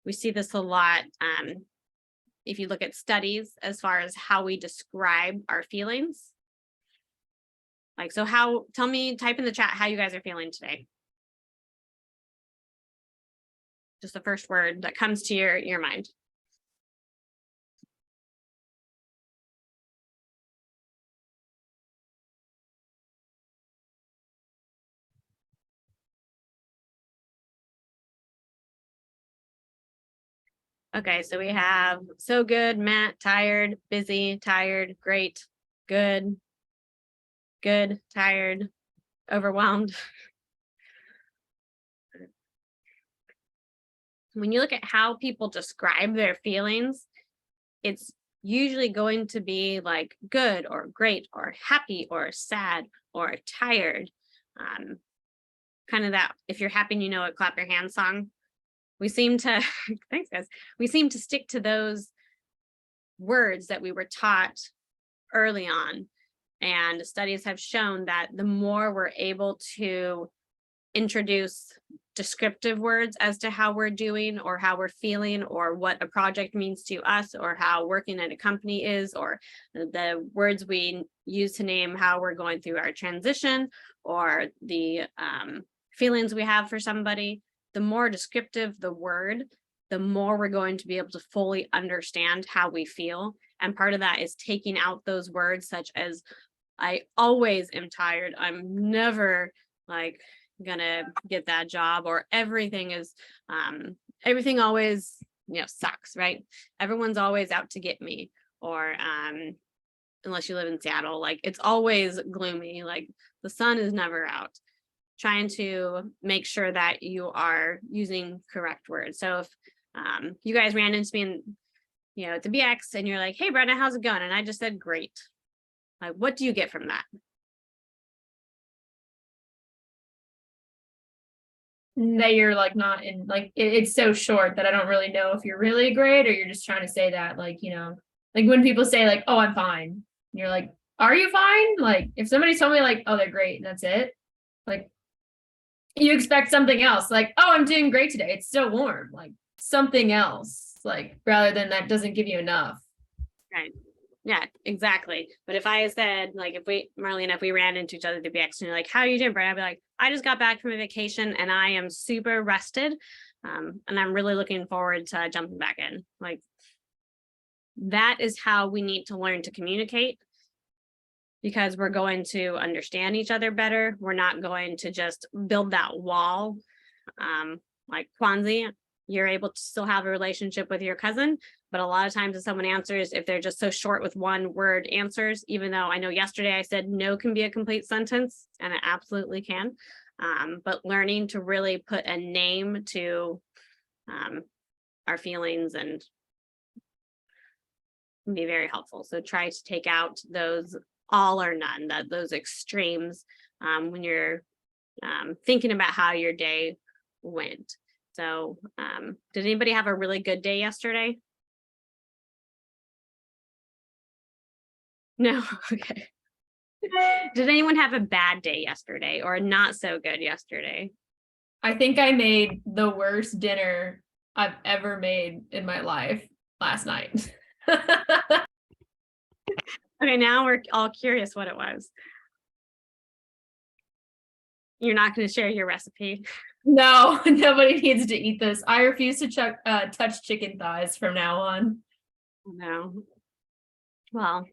We see this a lot. If you look at studies as far as how we describe our feelings. Like, so tell me, type in the chat how you guys are feeling today. Just the first word that comes to your mind. Okay, so we have so good, Matt, tired, busy, tired, great, good, tired, overwhelmed. When you look at how people describe their feelings, it's usually going to be like good or great or happy or sad or tired. Kind of that, if you're happy and you know it, clap your hands song. We seem to, thanks guys, we seem to stick to those words that we were taught early on. And studies have shown that the more we're able to introduce descriptive words as to how we're doing or how we're feeling or what a project means to us or how working at a company is, or the words we use to name how we're going through our transition or the feelings we have for somebody, the more descriptive the word, the more we're going to be able to fully understand how we feel. And part of that is taking out those words such as, I always am tired. I'm never like gonna get that job, or everything is, everything always, sucks, right? Everyone's always out to get me, or unless you live in Seattle, like it's always gloomy, like the sun is never out. Trying to make sure that you are using correct words. So if you guys ran into me and at the BX and you're like, hey Brenda, how's it going? And I just said great. Like, what do you get from that? That you're like not in, like it's so short that I don't really know if you're really great or you're just trying to say that, like, like when people say like, oh, I'm fine, and you're like, are you fine? Like if somebody told me like, oh, they're great and that's it, like you expect something else, like, oh, I'm doing great today, it's still warm, like something else. like rather than that doesn't give you enough. Right. Yeah, exactly. But if I said, like, Marlena, if we ran into each other to be and you're like, how are you doing, Brian? I'd be like, I just got back from a vacation and I am super rested. And I'm really looking forward to jumping back in. Like, that is how we need to learn to communicate, because we're going to understand each other better. We're not going to just build that wall. Like Kwanzi, you're able to still have a relationship with your cousin, but a lot of times if someone answers, if they're just so short with one word answers, even though I know yesterday I said no can be a complete sentence, and it absolutely can. But learning to really put a name to our feelings and be very helpful. So try to take out those all or none, those extremes when you're thinking about how your day went. So did anybody have a really good day yesterday? No. Okay. Did anyone have a bad day yesterday or not so good yesterday? I think I made the worst dinner I've ever made in my life last night. Okay, now we're all curious what it was. You're not going to share your recipe? No, nobody needs to eat this. I refuse to touch chicken thighs from now on. No. Well,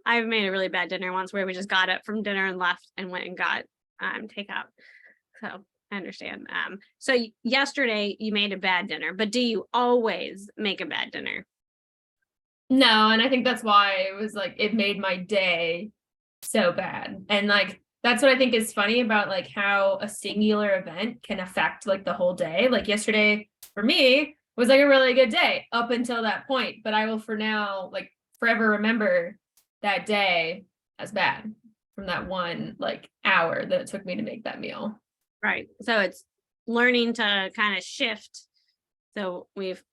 I've made a really bad dinner once where we just got up from dinner and left and went and got takeout. So I understand. So yesterday you made a bad dinner, but do you always make a bad dinner? No, and I think that's why it was like it made my day so bad. And like that's what I think is funny about like how a singular event can affect like the whole day. Like yesterday for me was like a really good day up until that point, but I will for now like forever remember that day as bad from that one like hour that it took me to make that meal. Right. So it's learning to kind of shift. So we've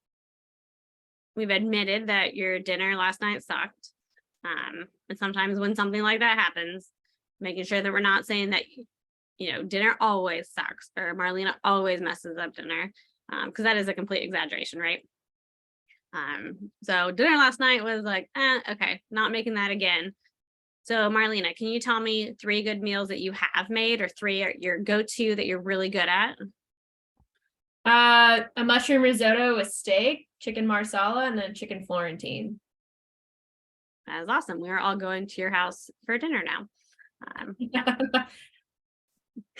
admitted that your dinner last night sucked. And sometimes when something like that happens, making sure that we're not saying that, you know, dinner always sucks or Marlena always messes up dinner, because that is a complete exaggeration, right? So dinner last night was like, okay, not making that again. So Marlena, can you tell me 3 good meals that you have made or 3 are your go-to that you're really good at? A mushroom risotto with steak, chicken marsala, and then chicken Florentine. That is awesome. We're all going to your house for dinner now. I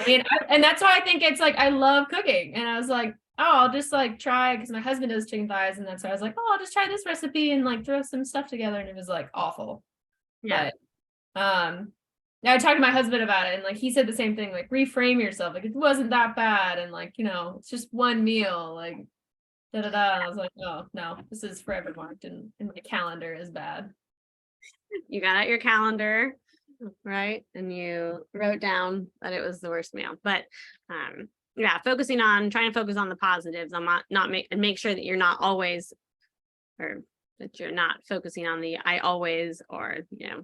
mean, and that's why I think it's like I love cooking. And I was like, oh, I'll just like try because my husband does chicken thighs, and that's why I was like, oh, I'll just try this recipe and like throw some stuff together, and it was like awful. Yeah. But I talked to my husband about it, and like he said the same thing, like reframe yourself, like it wasn't that bad, and like, you know, it's just one meal, like da da da. And I was like, oh no, this is forever marked in my calendar as bad. You got out your calendar, right? And you wrote down that it was the worst meal. But yeah, trying to focus on the positives. I'm not make sure that you're not always, or that you're not focusing on the I always, or, you know,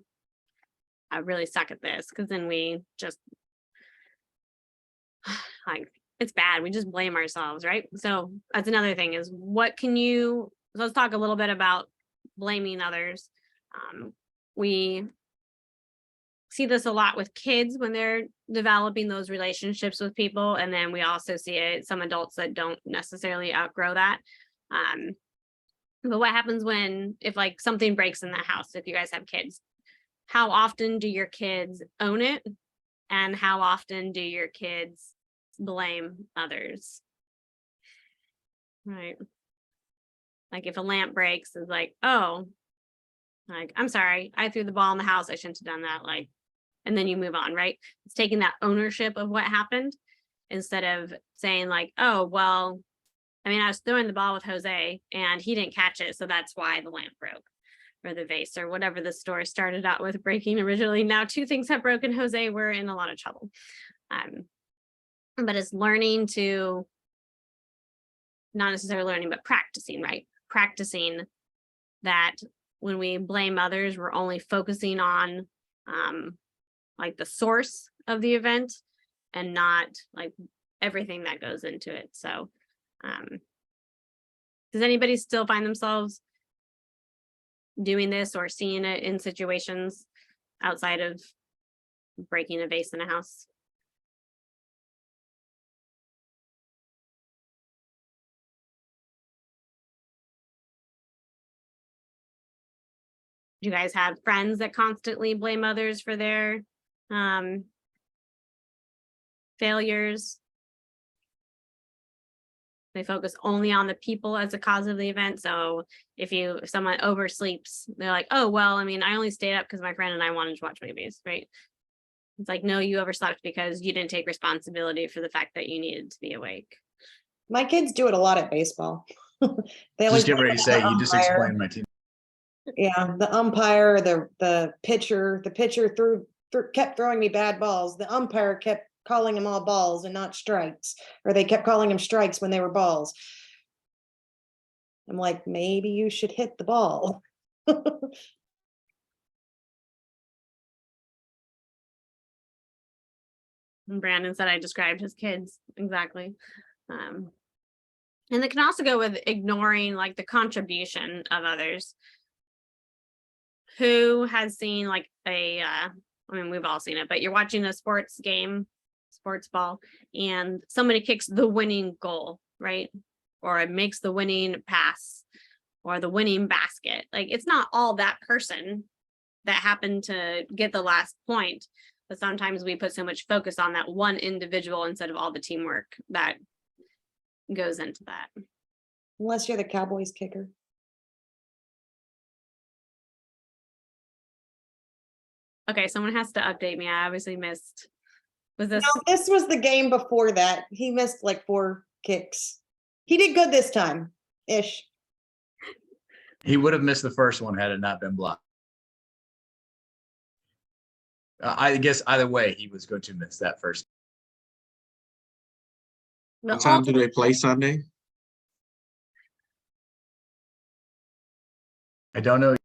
I really suck at this, because then we just like it's bad. We just blame ourselves, right? So that's another thing is let's talk a little bit about blaming others. We see this a lot with kids when they're developing those relationships with people. And then we also see it some adults that don't necessarily outgrow that. But what happens if like something breaks in the house, if you guys have kids, how often do your kids own it? And how often do your kids blame others? Right. Like if a lamp breaks, it's like, oh, like, I'm sorry, I threw the ball in the house. I shouldn't have done that. Like, and then you move on, right? It's taking that ownership of what happened instead of saying like, oh, well, I mean, I was throwing the ball with Jose and he didn't catch it. So that's why the lamp broke, or the vase, or whatever the story started out with breaking originally. Now 2 things have broken, Jose, we're in a lot of trouble. But it's learning to, not necessarily learning, but practicing, right? Practicing that when we blame others, we're only focusing on like the source of the event and not like everything that goes into it. So Does anybody still find themselves doing this or seeing it in situations outside of breaking a vase in a house? Do you guys have friends that constantly blame others for their failures? They focus only on the people as a cause of the event. So if someone oversleeps, they're like, oh, well, I mean, I only stayed up because my friend and I wanted to watch movies, right? It's like, no, you overslept because you didn't take responsibility for the fact that you needed to be awake. My kids do it a lot at baseball. They always Just get ready to say, blame the you just umpire. explained my team. Yeah, the umpire, the pitcher kept throwing me bad balls. The umpire kept calling them all balls and not strikes, or they kept calling them strikes when they were balls. I'm like, maybe you should hit the ball. And Brandon said I described his kids exactly. And it can also go with ignoring like the contribution of others. Who has seen like I mean, we've all seen it, but you're watching a sports game, sports ball, and somebody kicks the winning goal, right? Or it makes the winning pass or the winning basket. Like, it's not all that person that happened to get the last point, but sometimes we put so much focus on that one individual instead of all the teamwork that goes into that. Unless you're the Cowboys kicker. Okay, someone has to update me. I obviously missed. Was this? No, this was the game before that. He missed like 4 kicks. He did good this time, ish. He would have missed the first one had it not been blocked. I guess either way, he was going to miss that first. What time do they play Sunday? I don't know.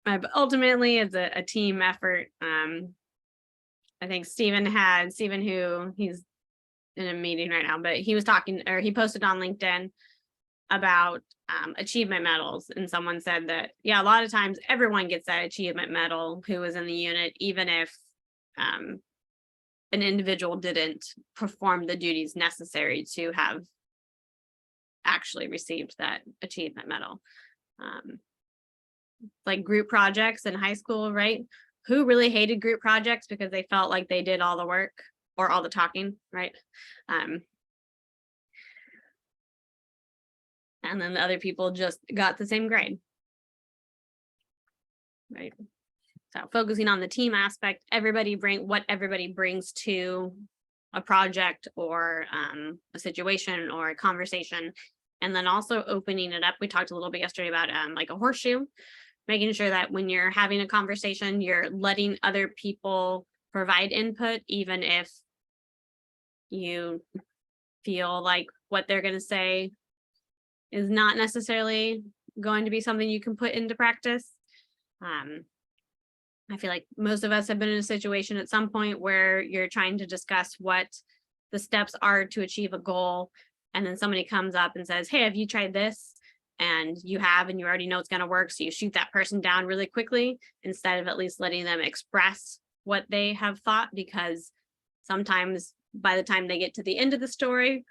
But ultimately, it's a team effort. I think Stephen who he's in a meeting right now, but he was talking, or he posted on LinkedIn about achievement medals, and someone said that, yeah, a lot of times everyone gets that achievement medal who was in the unit, even if an individual didn't perform the duties necessary to have actually received that achievement medal. Like group projects in high school, right? Who really hated group projects because they felt like they did all the work or all the talking, right? And then the other people just got the same grade, right? So focusing on the team aspect, what everybody brings to a project or a situation or a conversation, and then also opening it up. We talked a little bit yesterday about like a horseshoe, making sure that when you're having a conversation, you're letting other people provide input, even if you feel like what they're going to say is not necessarily going to be something you can put into practice. I feel like most of us have been in a situation at some point where you're trying to discuss what the steps are to achieve a goal, and then somebody comes up and says, hey, have you tried this? And you have, and you already know it's going to work, so you shoot that person down really quickly instead of at least letting them express what they have thought, because sometimes by the time they get to the end of the story,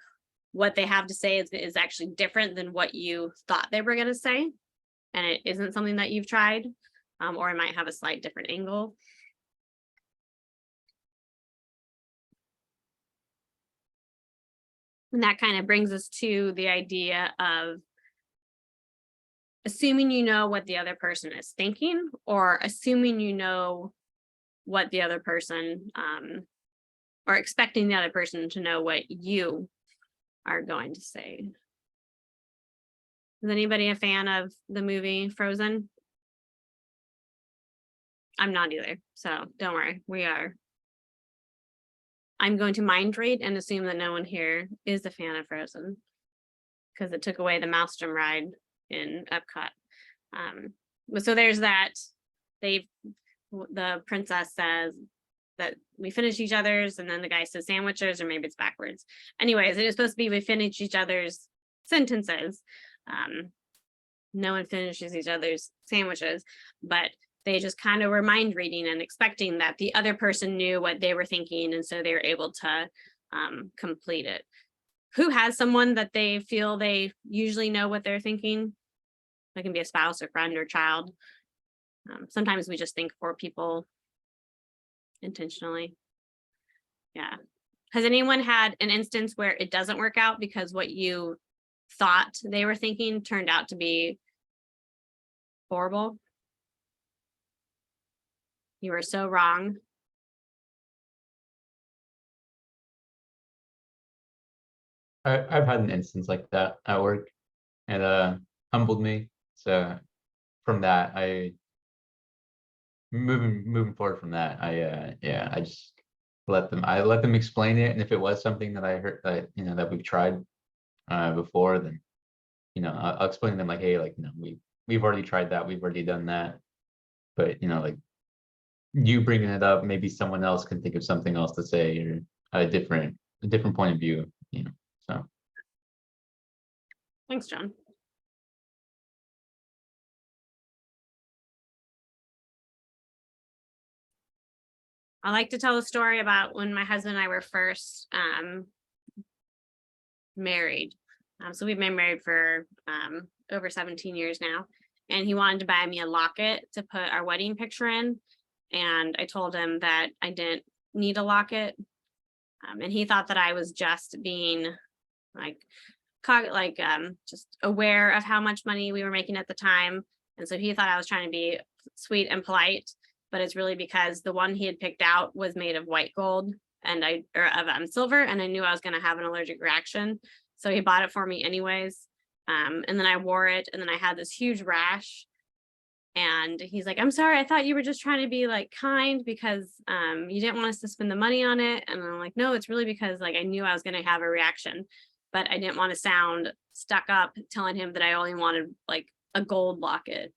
what they have to say is actually different than what you thought they were going to say, and it isn't something that you've tried, or it might have a slight different angle. And that kind of brings us to the idea of assuming you know what the other person is thinking, or assuming you know what the other person, or expecting the other person to know what you are going to say. Is anybody a fan of the movie Frozen? I'm not either, so don't worry, we are. I'm going to mind read and assume that no one here is a fan of Frozen, because it took away the Maelstrom ride in Epcot. So there's that. The princess says that we finish each other's, and then the guy says sandwiches, or maybe it's backwards. Anyways, it is supposed to be we finish each other's sentences. No one finishes each other's sandwiches, but they just kind of were mind reading and expecting that the other person knew what they were thinking, and so they were able to complete it. Who has someone that they feel they usually know what they're thinking? That can be a spouse or friend or child. Sometimes we just think for people intentionally. Yeah. Has anyone had an instance where it doesn't work out because what you thought they were thinking turned out to be horrible? You were so wrong. I've had an instance like that at work, and humbled me. So from that, moving forward from that, I just let them explain it. And if it was something that I heard that, that we've tried before, then, I'll explain to them like, hey, like, we've already tried that, we've already done that. But, like, you bringing it up, maybe someone else can think of something else to say, or a different point of view, so. Thanks, John. I like to tell a story about when my husband and I were first married. So we've been married for over 17 years now, and he wanted to buy me a locket to put our wedding picture in. And I told him that I didn't need a locket. And he thought that I was just being just aware of how much money we were making at the time. And so he thought I was trying to be sweet and polite, but it's really because the one he had picked out was made of white gold and silver, and I knew I was going to have an allergic reaction. So he bought it for me anyways. And then I wore it, and then I had this huge rash. And he's like, I'm sorry, I thought you were just trying to be like kind because you didn't want us to spend the money on it. And I'm like, no, it's really because like I knew I was going to have a reaction, but I didn't want to sound stuck up telling him that I only wanted like a gold locket,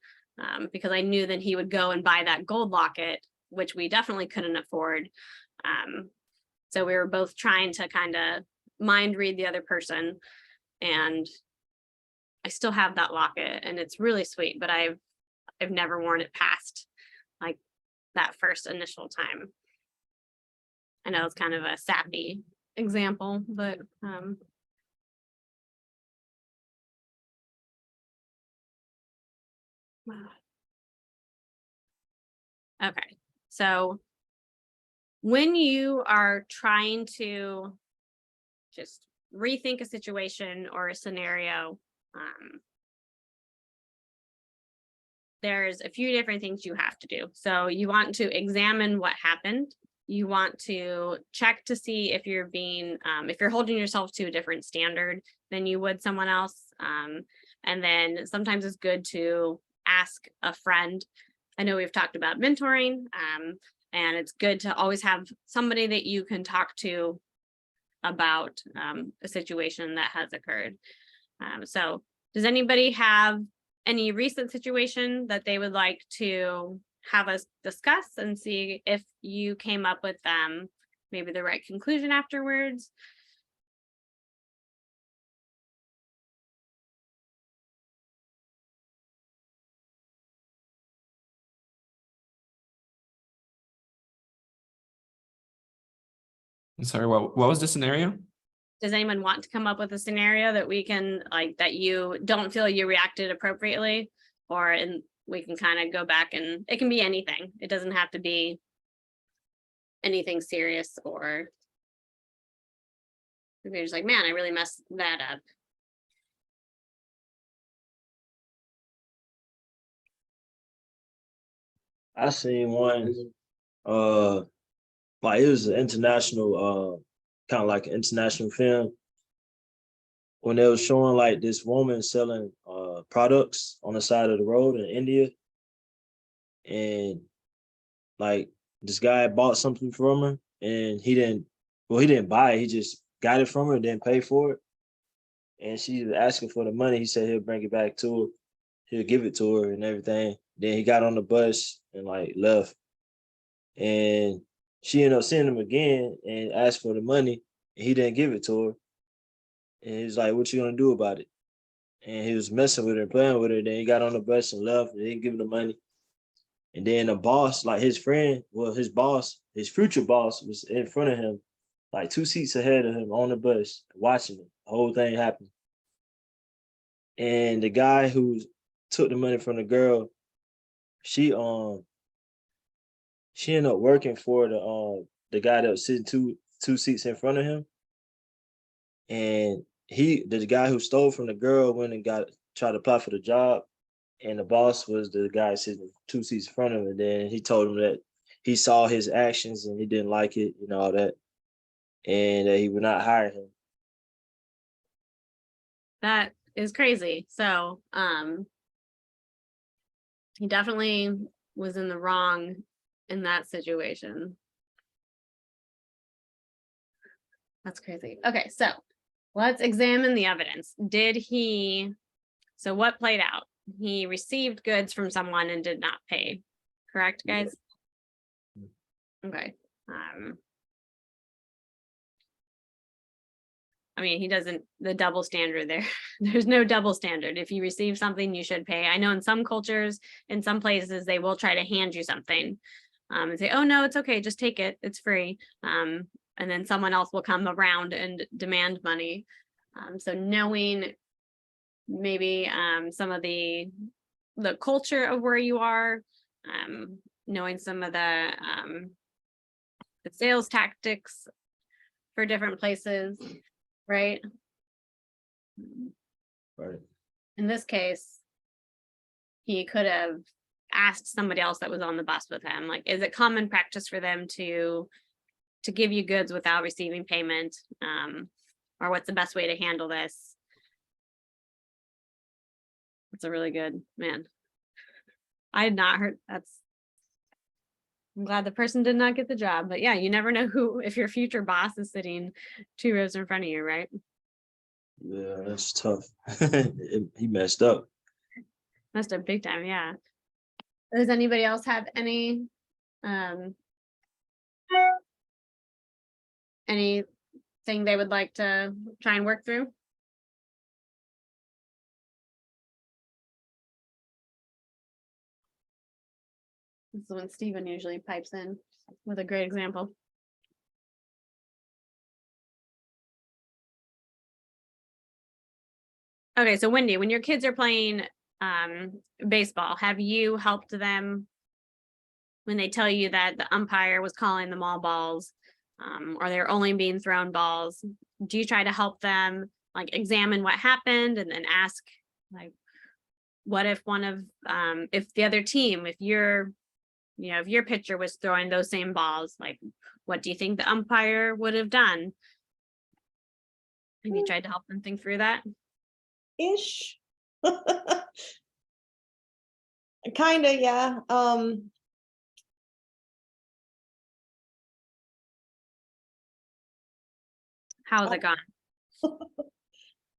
because I knew that he would go and buy that gold locket, which we definitely couldn't afford. So we were both trying to kind of mind read the other person, and I still have that locket and it's really sweet, but I've never worn it past like that first initial time. I know it's kind of a sappy example, but okay. So when you are trying to just rethink a situation or a scenario, there's a few different things you have to do. So you want to examine what happened. You want to check to see if you're being, if you're holding yourself to a different standard than you would someone else. And then sometimes it's good to ask a friend. I know we've talked about mentoring, and it's good to always have somebody that you can talk to about a situation that has occurred. So does anybody have any recent situation that they would like to have us discuss and see if you came up with maybe the right conclusion afterwards? Sorry, what was the scenario? Does anyone want to come up with a scenario that we can that you don't feel you reacted appropriately, we can kind of go back, and it can be anything. It doesn't have to be anything serious, or if you're just like, man, I really messed that up. I seen one, like it was an international, kind of like an international film, when they was showing like this woman selling products on the side of the road in India, and like this guy bought something from her, and he didn't buy it, he just got it from her and didn't pay for it. And she was asking for the money. He said he'll bring it back to her, he'll give it to her and everything. Then he got on the bus and like left. And she ended up seeing him again and asked for the money, and he didn't give it to her. And he was like, "What you gonna do about it?" And he was messing with her, playing with her. Then he got on the bus and left. And didn't give him the money. And then the boss, like his friend, well, his boss, his future boss, was in front of him, like 2 seats ahead of him on the bus, watching it. The whole thing happened. And the guy who took the money from the girl, she ended up working for the guy that was sitting two seats in front of him. And the guy who stole from the girl went and tried to apply for the job. And the boss was the guy sitting 2 seats in front of him. And then he told him that he saw his actions and he didn't like it, you know, all that. And that he would not hire him. That is crazy. So, he definitely was in the wrong in that situation. That's crazy. Okay, so let's examine the evidence. So what played out? He received goods from someone and did not pay, correct, guys? Okay. I mean, the double standard there. There's no double standard. If you receive something, you should pay. I know in some cultures, in some places, they will try to hand you something and say, "Oh, no, it's okay. Just take it. It's free." And then someone else will come around and demand money. So knowing maybe some of the culture of where you are, knowing some of the sales tactics for different places. Right. Right. In this case, he could have asked somebody else that was on the bus with him, like, is it common practice for them to give you goods without receiving payment? Or what's the best way to handle this? That's a really good, man. I had not heard I'm glad the person did not get the job, but yeah, you never know if your future boss is sitting 2 rows in front of you, right? Yeah, that's tough. He messed up. Messed up big time, yeah. Does anybody else have anything they would like to try and work through? This is when Stephen usually pipes in with a great example. Okay, so Wendy, when your kids are playing baseball, have you helped them when they tell you that the umpire was calling them all balls, or they're only being thrown balls? Do you try to help them like examine what happened and then ask, like, what if if the other team, if your pitcher was throwing those same balls, like, what do you think the umpire would have done? Have you tried to help them think through that? Ish. Kind of, yeah. How's it gone?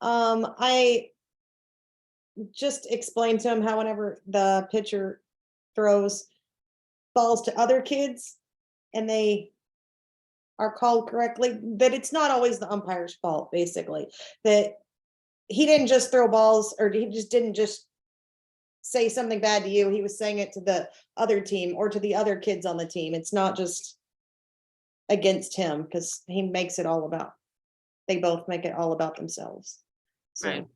I just explained to him how whenever the pitcher throws balls to other kids and they are called correctly, that it's not always the umpire's fault, basically. That he didn't just throw balls, or he just didn't just say something bad to you. He was saying it to the other team or to the other kids on the team. It's not just against him, because he makes it all about, they both make it all about themselves. So. Right.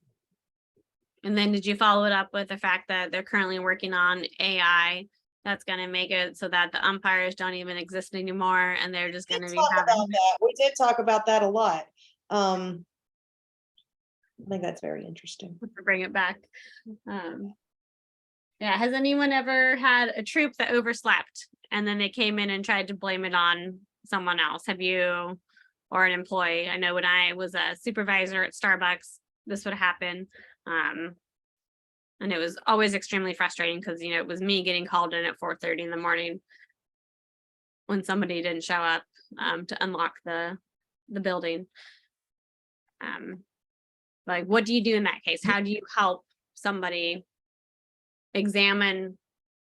And then did you follow it up with the fact that they're currently working on AI that's going to make it so that the umpires don't even exist anymore, and they're just going to be having that. We did talk about that a lot. I think that's very interesting. to bring it back. Yeah, has anyone ever had a troop that overslept and then they came in and tried to blame it on someone else? Have you, or an employee? I know when I was a supervisor at Starbucks, this would happen. And it was always extremely frustrating because, it was me getting called in at 4:30 in the morning when somebody didn't show up to unlock the building. Like, what do you do in that case? How do you help somebody examine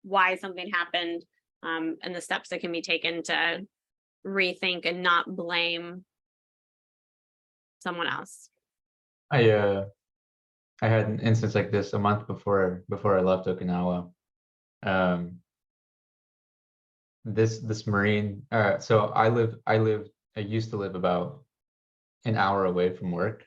why something happened, and the steps that can be taken to rethink and not blame someone else. I had an instance like this a month before I left Okinawa. This Marine, so I used to live about an hour away from work.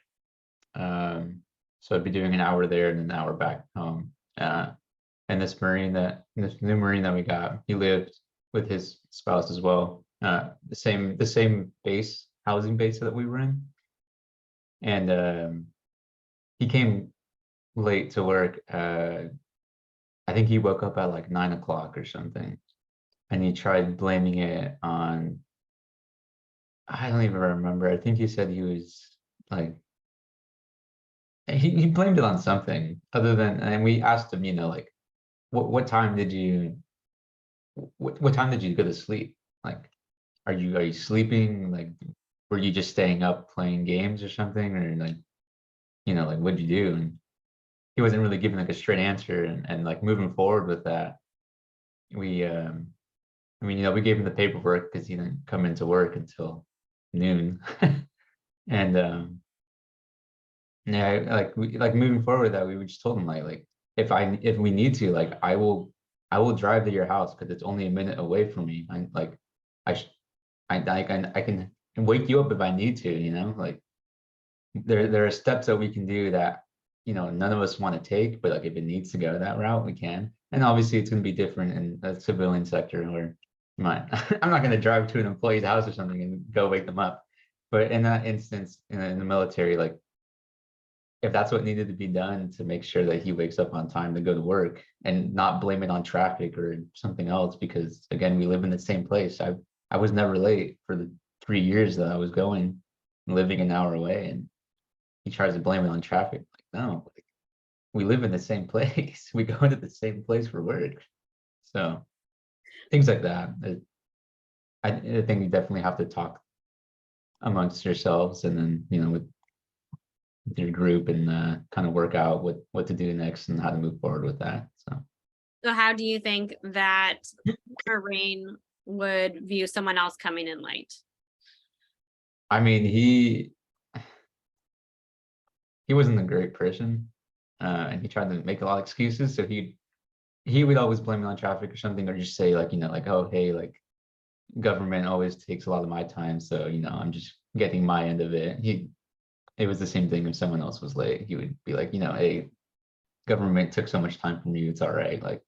So I'd be doing an hour there and an hour back home. And this new Marine that we got, he lived with his spouse as well. The same housing base that we were in. And he came late to work. I think he woke up at like 9 o'clock or something. And he tried blaming it on, I don't even remember. I think he said he was like, he blamed it on something other than, and we asked him, like, what time did you, what time did you go to sleep? Like, are you sleeping? Like, were you just staying up playing games or something? Or like, like what'd you do? And he wasn't really giving like a straight answer. And like moving forward with that, we we gave him the paperwork because he didn't come into work until noon. And yeah, like moving forward with that, we just told him like if we need to, like I will drive to your house because it's only a minute away from me. I can wake you up if I need to, like there are steps that we can do that none of us want to take, but like if it needs to go that route, we can. And obviously it's going to be different in the civilian sector where I'm not going to drive to an employee's house or something and go wake them up. But in that instance, in the military, like if that's what needed to be done to make sure that he wakes up on time to go to work and not blame it on traffic or something else, because again, we live in the same place. I was never late for the 3 years that I was going, living an hour away, and he tries to blame it on traffic. Like, no, like, we live in the same place. We go to the same place for work. So things like that. I think we definitely have to talk amongst yourselves and then, with your group and kind of work out what to do next and how to move forward with that. So how do you think that Marine would view someone else coming in late? I mean, he wasn't a great person, and he tried to make a lot of excuses. So he would always blame it on traffic or something, or just say like, like, oh, hey, like government always takes a lot of my time. So, I'm just getting my end of it. It was the same thing if someone else was late. He would be like, hey, government took so much time from you. It's all right. Like,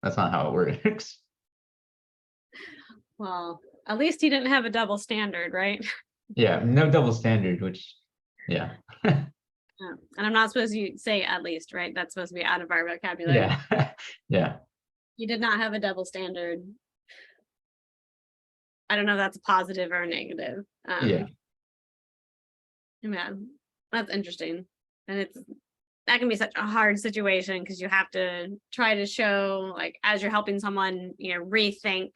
that's not how it works. Well, at least he didn't have a double standard, right? Yeah, no double standard, which, yeah. Yeah. And I'm not supposed to say at least, right? That's supposed to be out of our vocabulary. Yeah, yeah. You did not have a double standard. I don't know if that's a positive or a negative. Yeah. Yeah, that's interesting. And that can be such a hard situation because you have to try to show, like, as you're helping someone, rethink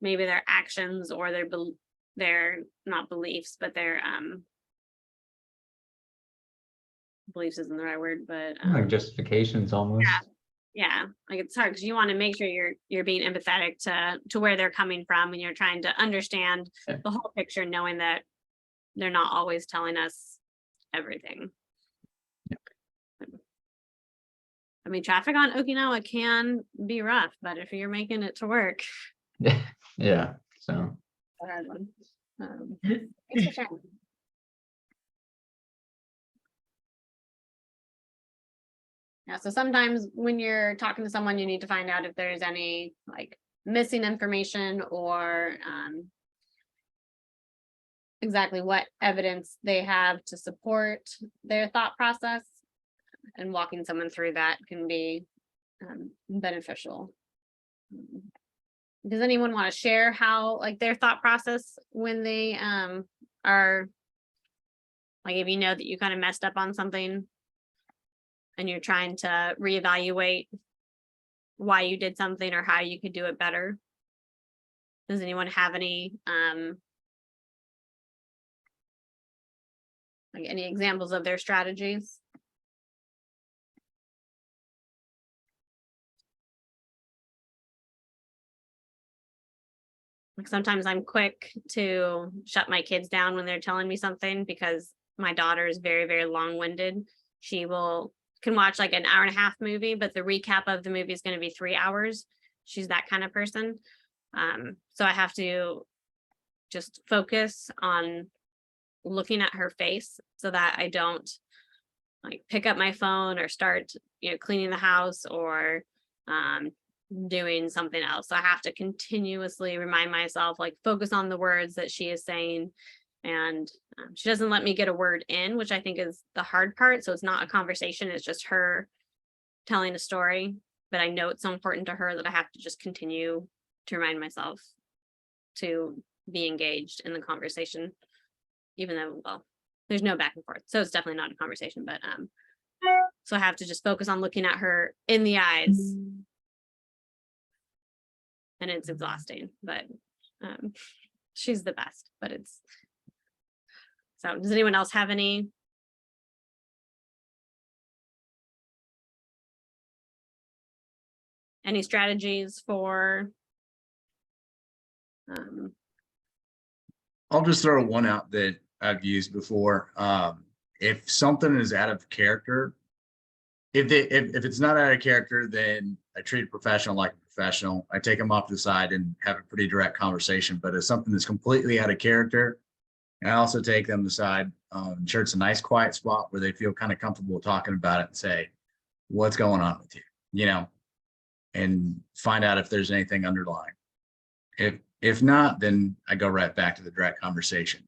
maybe their actions or their not beliefs, but their beliefs isn't the right word, but Like justifications almost. yeah, like it's hard because you want to make sure you're being empathetic to where they're coming from, and you're trying to understand the whole picture, knowing that they're not always telling us everything. I mean, traffic on Okinawa can be rough, but if you're making it to work, Yeah. So a hard one. Thanks for sharing. Yeah, so sometimes when you're talking to someone, you need to find out if there's any like missing information or exactly what evidence they have to support their thought process, and walking someone through that can be beneficial. Does anyone want to share how like their thought process when they are like, if you know that you kind of messed up on something and you're trying to reevaluate why you did something or how you could do it better? Does anyone have any like any examples of their strategies? Like sometimes I'm quick to shut my kids down when they're telling me something because my daughter is very, very long-winded. She can watch like an hour and a half movie, but the recap of the movie is going to be 3 hours. She's that kind of person. So I have to just focus on looking at her face so that I don't like pick up my phone or start, cleaning the house or doing something else. So I have to continuously remind myself, like focus on the words that she is saying. And she doesn't let me get a word in, which I think is the hard part. So it's not a conversation, it's just her telling a story. But I know it's so important to her that I have to just continue to remind myself to be engaged in the conversation, even though, well, there's no back and forth. So it's definitely not a conversation, but so I have to just focus on looking at her in the eyes. And it's exhausting, but she's the best, but it's, so does anyone else have any strategies for I'll just throw one out that I've used before. If something is out of character, if it's not out of character, then I treat a professional like a professional. I take them off to the side and have a pretty direct conversation. But if something that's completely out of character, I also take them aside, sure it's a nice quiet spot where they feel kind of comfortable talking about it and say, what's going on with you, and find out if there's anything underlying. If not, then I go right back to the direct conversation.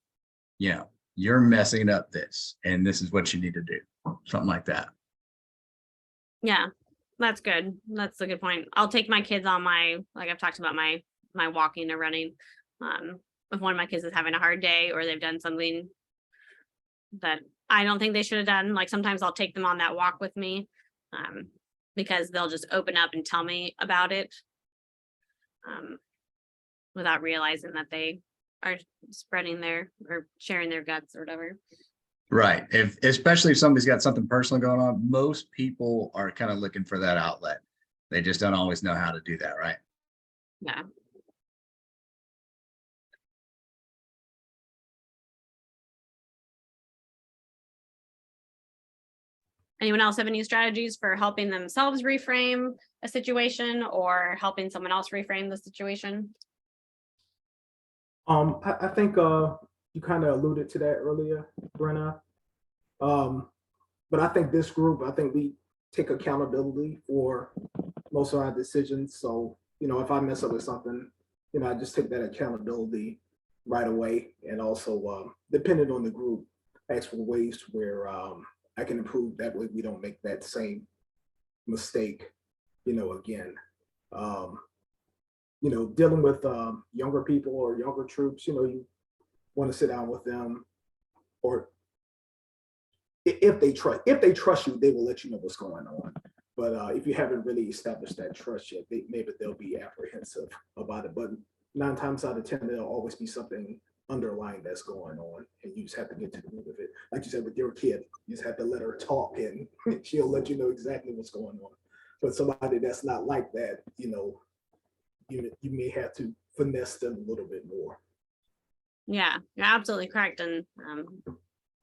You're messing up this, and this is what you need to do. Something like that. Yeah, that's good. That's a good point. I'll take my kids on like I've talked about my walking or running. If one of my kids is having a hard day or they've done something that I don't think they should have done, like sometimes I'll take them on that walk with me, because they'll just open up and tell me about it, without realizing that they are spreading or sharing their guts or whatever. Right. Especially if somebody's got something personal going on, most people are kind of looking for that outlet. They just don't always know how to do that, right? Yeah. Anyone else have any strategies for helping themselves reframe a situation or helping someone else reframe the situation? I think you kind of alluded to that earlier, Brenna. But I think this group, I think we take accountability for most of our decisions. So, if I mess up with something, I just take that accountability right away. And also, depending on the group, ask for ways where I can improve. That way we don't make that same mistake, again. Dealing with younger people or younger troops, you want to sit down with them, or if they trust you, they will let you know what's going on. But if you haven't really established that trust yet, maybe they'll be apprehensive about it. But 9 times out of 10, there'll always be something underlying that's going on, and you just have to get to the root of it. Like you said with your kid, you just have to let her talk, and she'll let you know exactly what's going on. But somebody that's not like that, you may have to finesse them a little bit more. Yeah, you're absolutely correct. And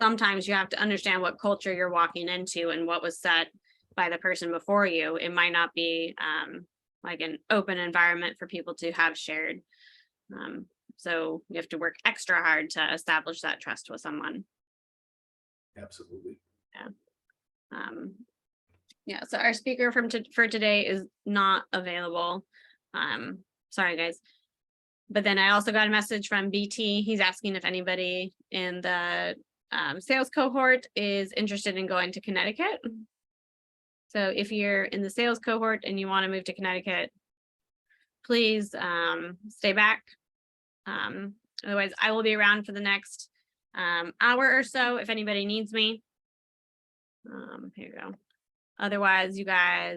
sometimes you have to understand what culture you're walking into and what was set by the person before you. It might not be like an open environment for people to have shared. So you have to work extra hard to establish that trust with someone. Absolutely. Yeah. Yeah. So our speaker for today is not available. Sorry, guys. But then I also got a message from BT. He's asking if anybody in the sales cohort is interested in going to Connecticut. So if you're in the sales cohort and you want to move to Connecticut, please stay back. Otherwise, I will be around for the next hour or so if anybody needs me. Here you go. Otherwise, you guys